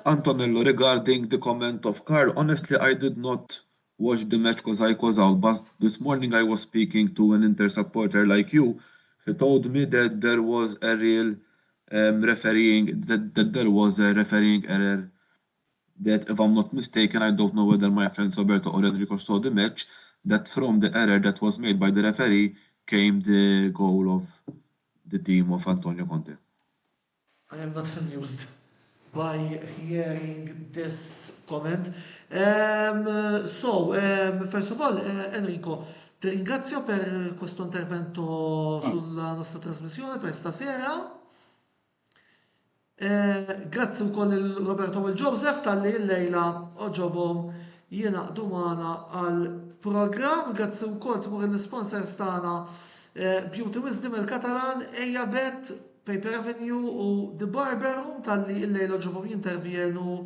Antonello, regarding the comment of Carl, honestly, I did not watch the match because I was out, but this morning I was speaking to an Inter supporter like you. He told me that there was a real refereeing, that there was a refereeing error. That if I'm not mistaken, I don't know whether my friends Roberto or Enrico saw the match, that from the error that was made by the referee came the goal of the team of Antonio Conte. I am not amused by hearing this comment. First of all, Enrico, ti ringrazio per questo intervento sulla nostra trasmissione per stasera. Grazzi wkoll il-Roberto u l-Joseph tal-li l-lejla oġobhom jingħaqdu magħna għall-programm. Grazzi wkoll tmur l-sponsors tagħna Beauty Wisdom il-Katalan, Ejabet, Paper Avenue u The Barber Room tal-li l-lejla oġobhom jintervjenu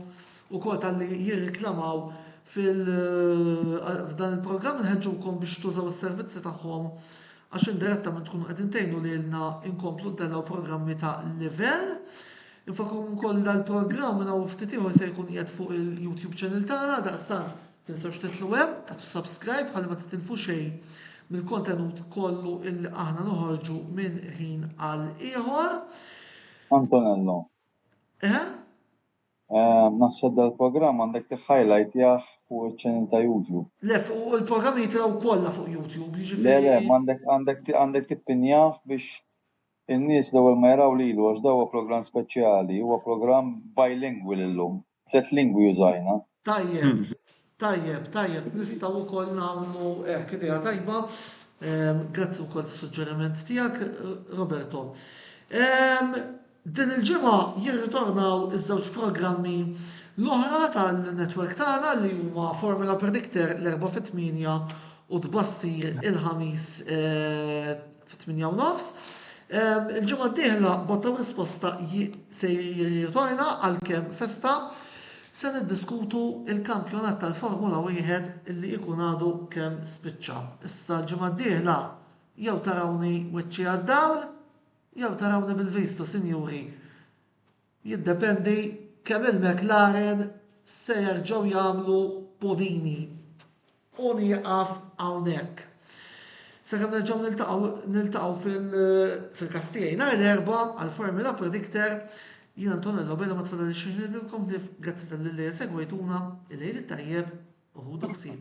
wkoll tal-li jirriklamaw f'dan il-programm. Nħeġġukom biex tużaw is-servizzi tagħhom għax indirettament tkunu qegħdin tgħinu lilna inkomplu ntellaw programmi ta' livell. Infakum ukoll dal-programm naw ftit ieħor se jkun qiegħed fuq il-YouTube channel tagħna, daqstant tinsewx titlu hemm, tagħtu subscribe ħalli ma titilfu xejn mill-kontenut kollu illi aħna noħorġu minn ħin għal ieħor. Antonello. Naħseb dal-programm għandek ti-highlight jaħ fuq il-channel ta' YouTube. Le, fuq il-programm jitilgħu kollha fuq YouTube. Le, għandek tippinjaħ biex in-nies l-ewwel ma jaraw lilu għax daw huwa programm speċjali, huwa programm bilingual illum. 3 lingwi użajna. Tajjeb, nistgħu wkoll nagħmlu hekk idea tajba. Grazzi wkoll fis-suġġeriment tiegħek, Roberto. Din il-ġimgħa jirritornaw iż-żewġ programmi l-oħra tal-netwerk tagħna li huma Formula Predictor l-4 fit-8 u tbassir il-ħamis fit-8:09. Il-ġimgħa d-dieħla botta risposta se jirritorna għalkemm festa se niddiskutu il-kampjonat tal-Formula 1 illi ikun għadu kemm spiċċa. Issa l-ġimgħa d-dieħla jew tarawni wiċċi għad-dawl jew tarawni bil-vistu, sinjuri. Jiddependi kemm il-McLaren se jerġgħu jagħmlu podini u nieqaf hawnhekk. Sakemm nerġgħu niltaqgħu fil-Kastijaj nhar l-erba' għall-Formula Predictor. Jien Antonello Bella ma tfadal xejn ngħidilkom li grazzi tal-li segwejtuna il-lejl tajjeb u ħudu ħsieb.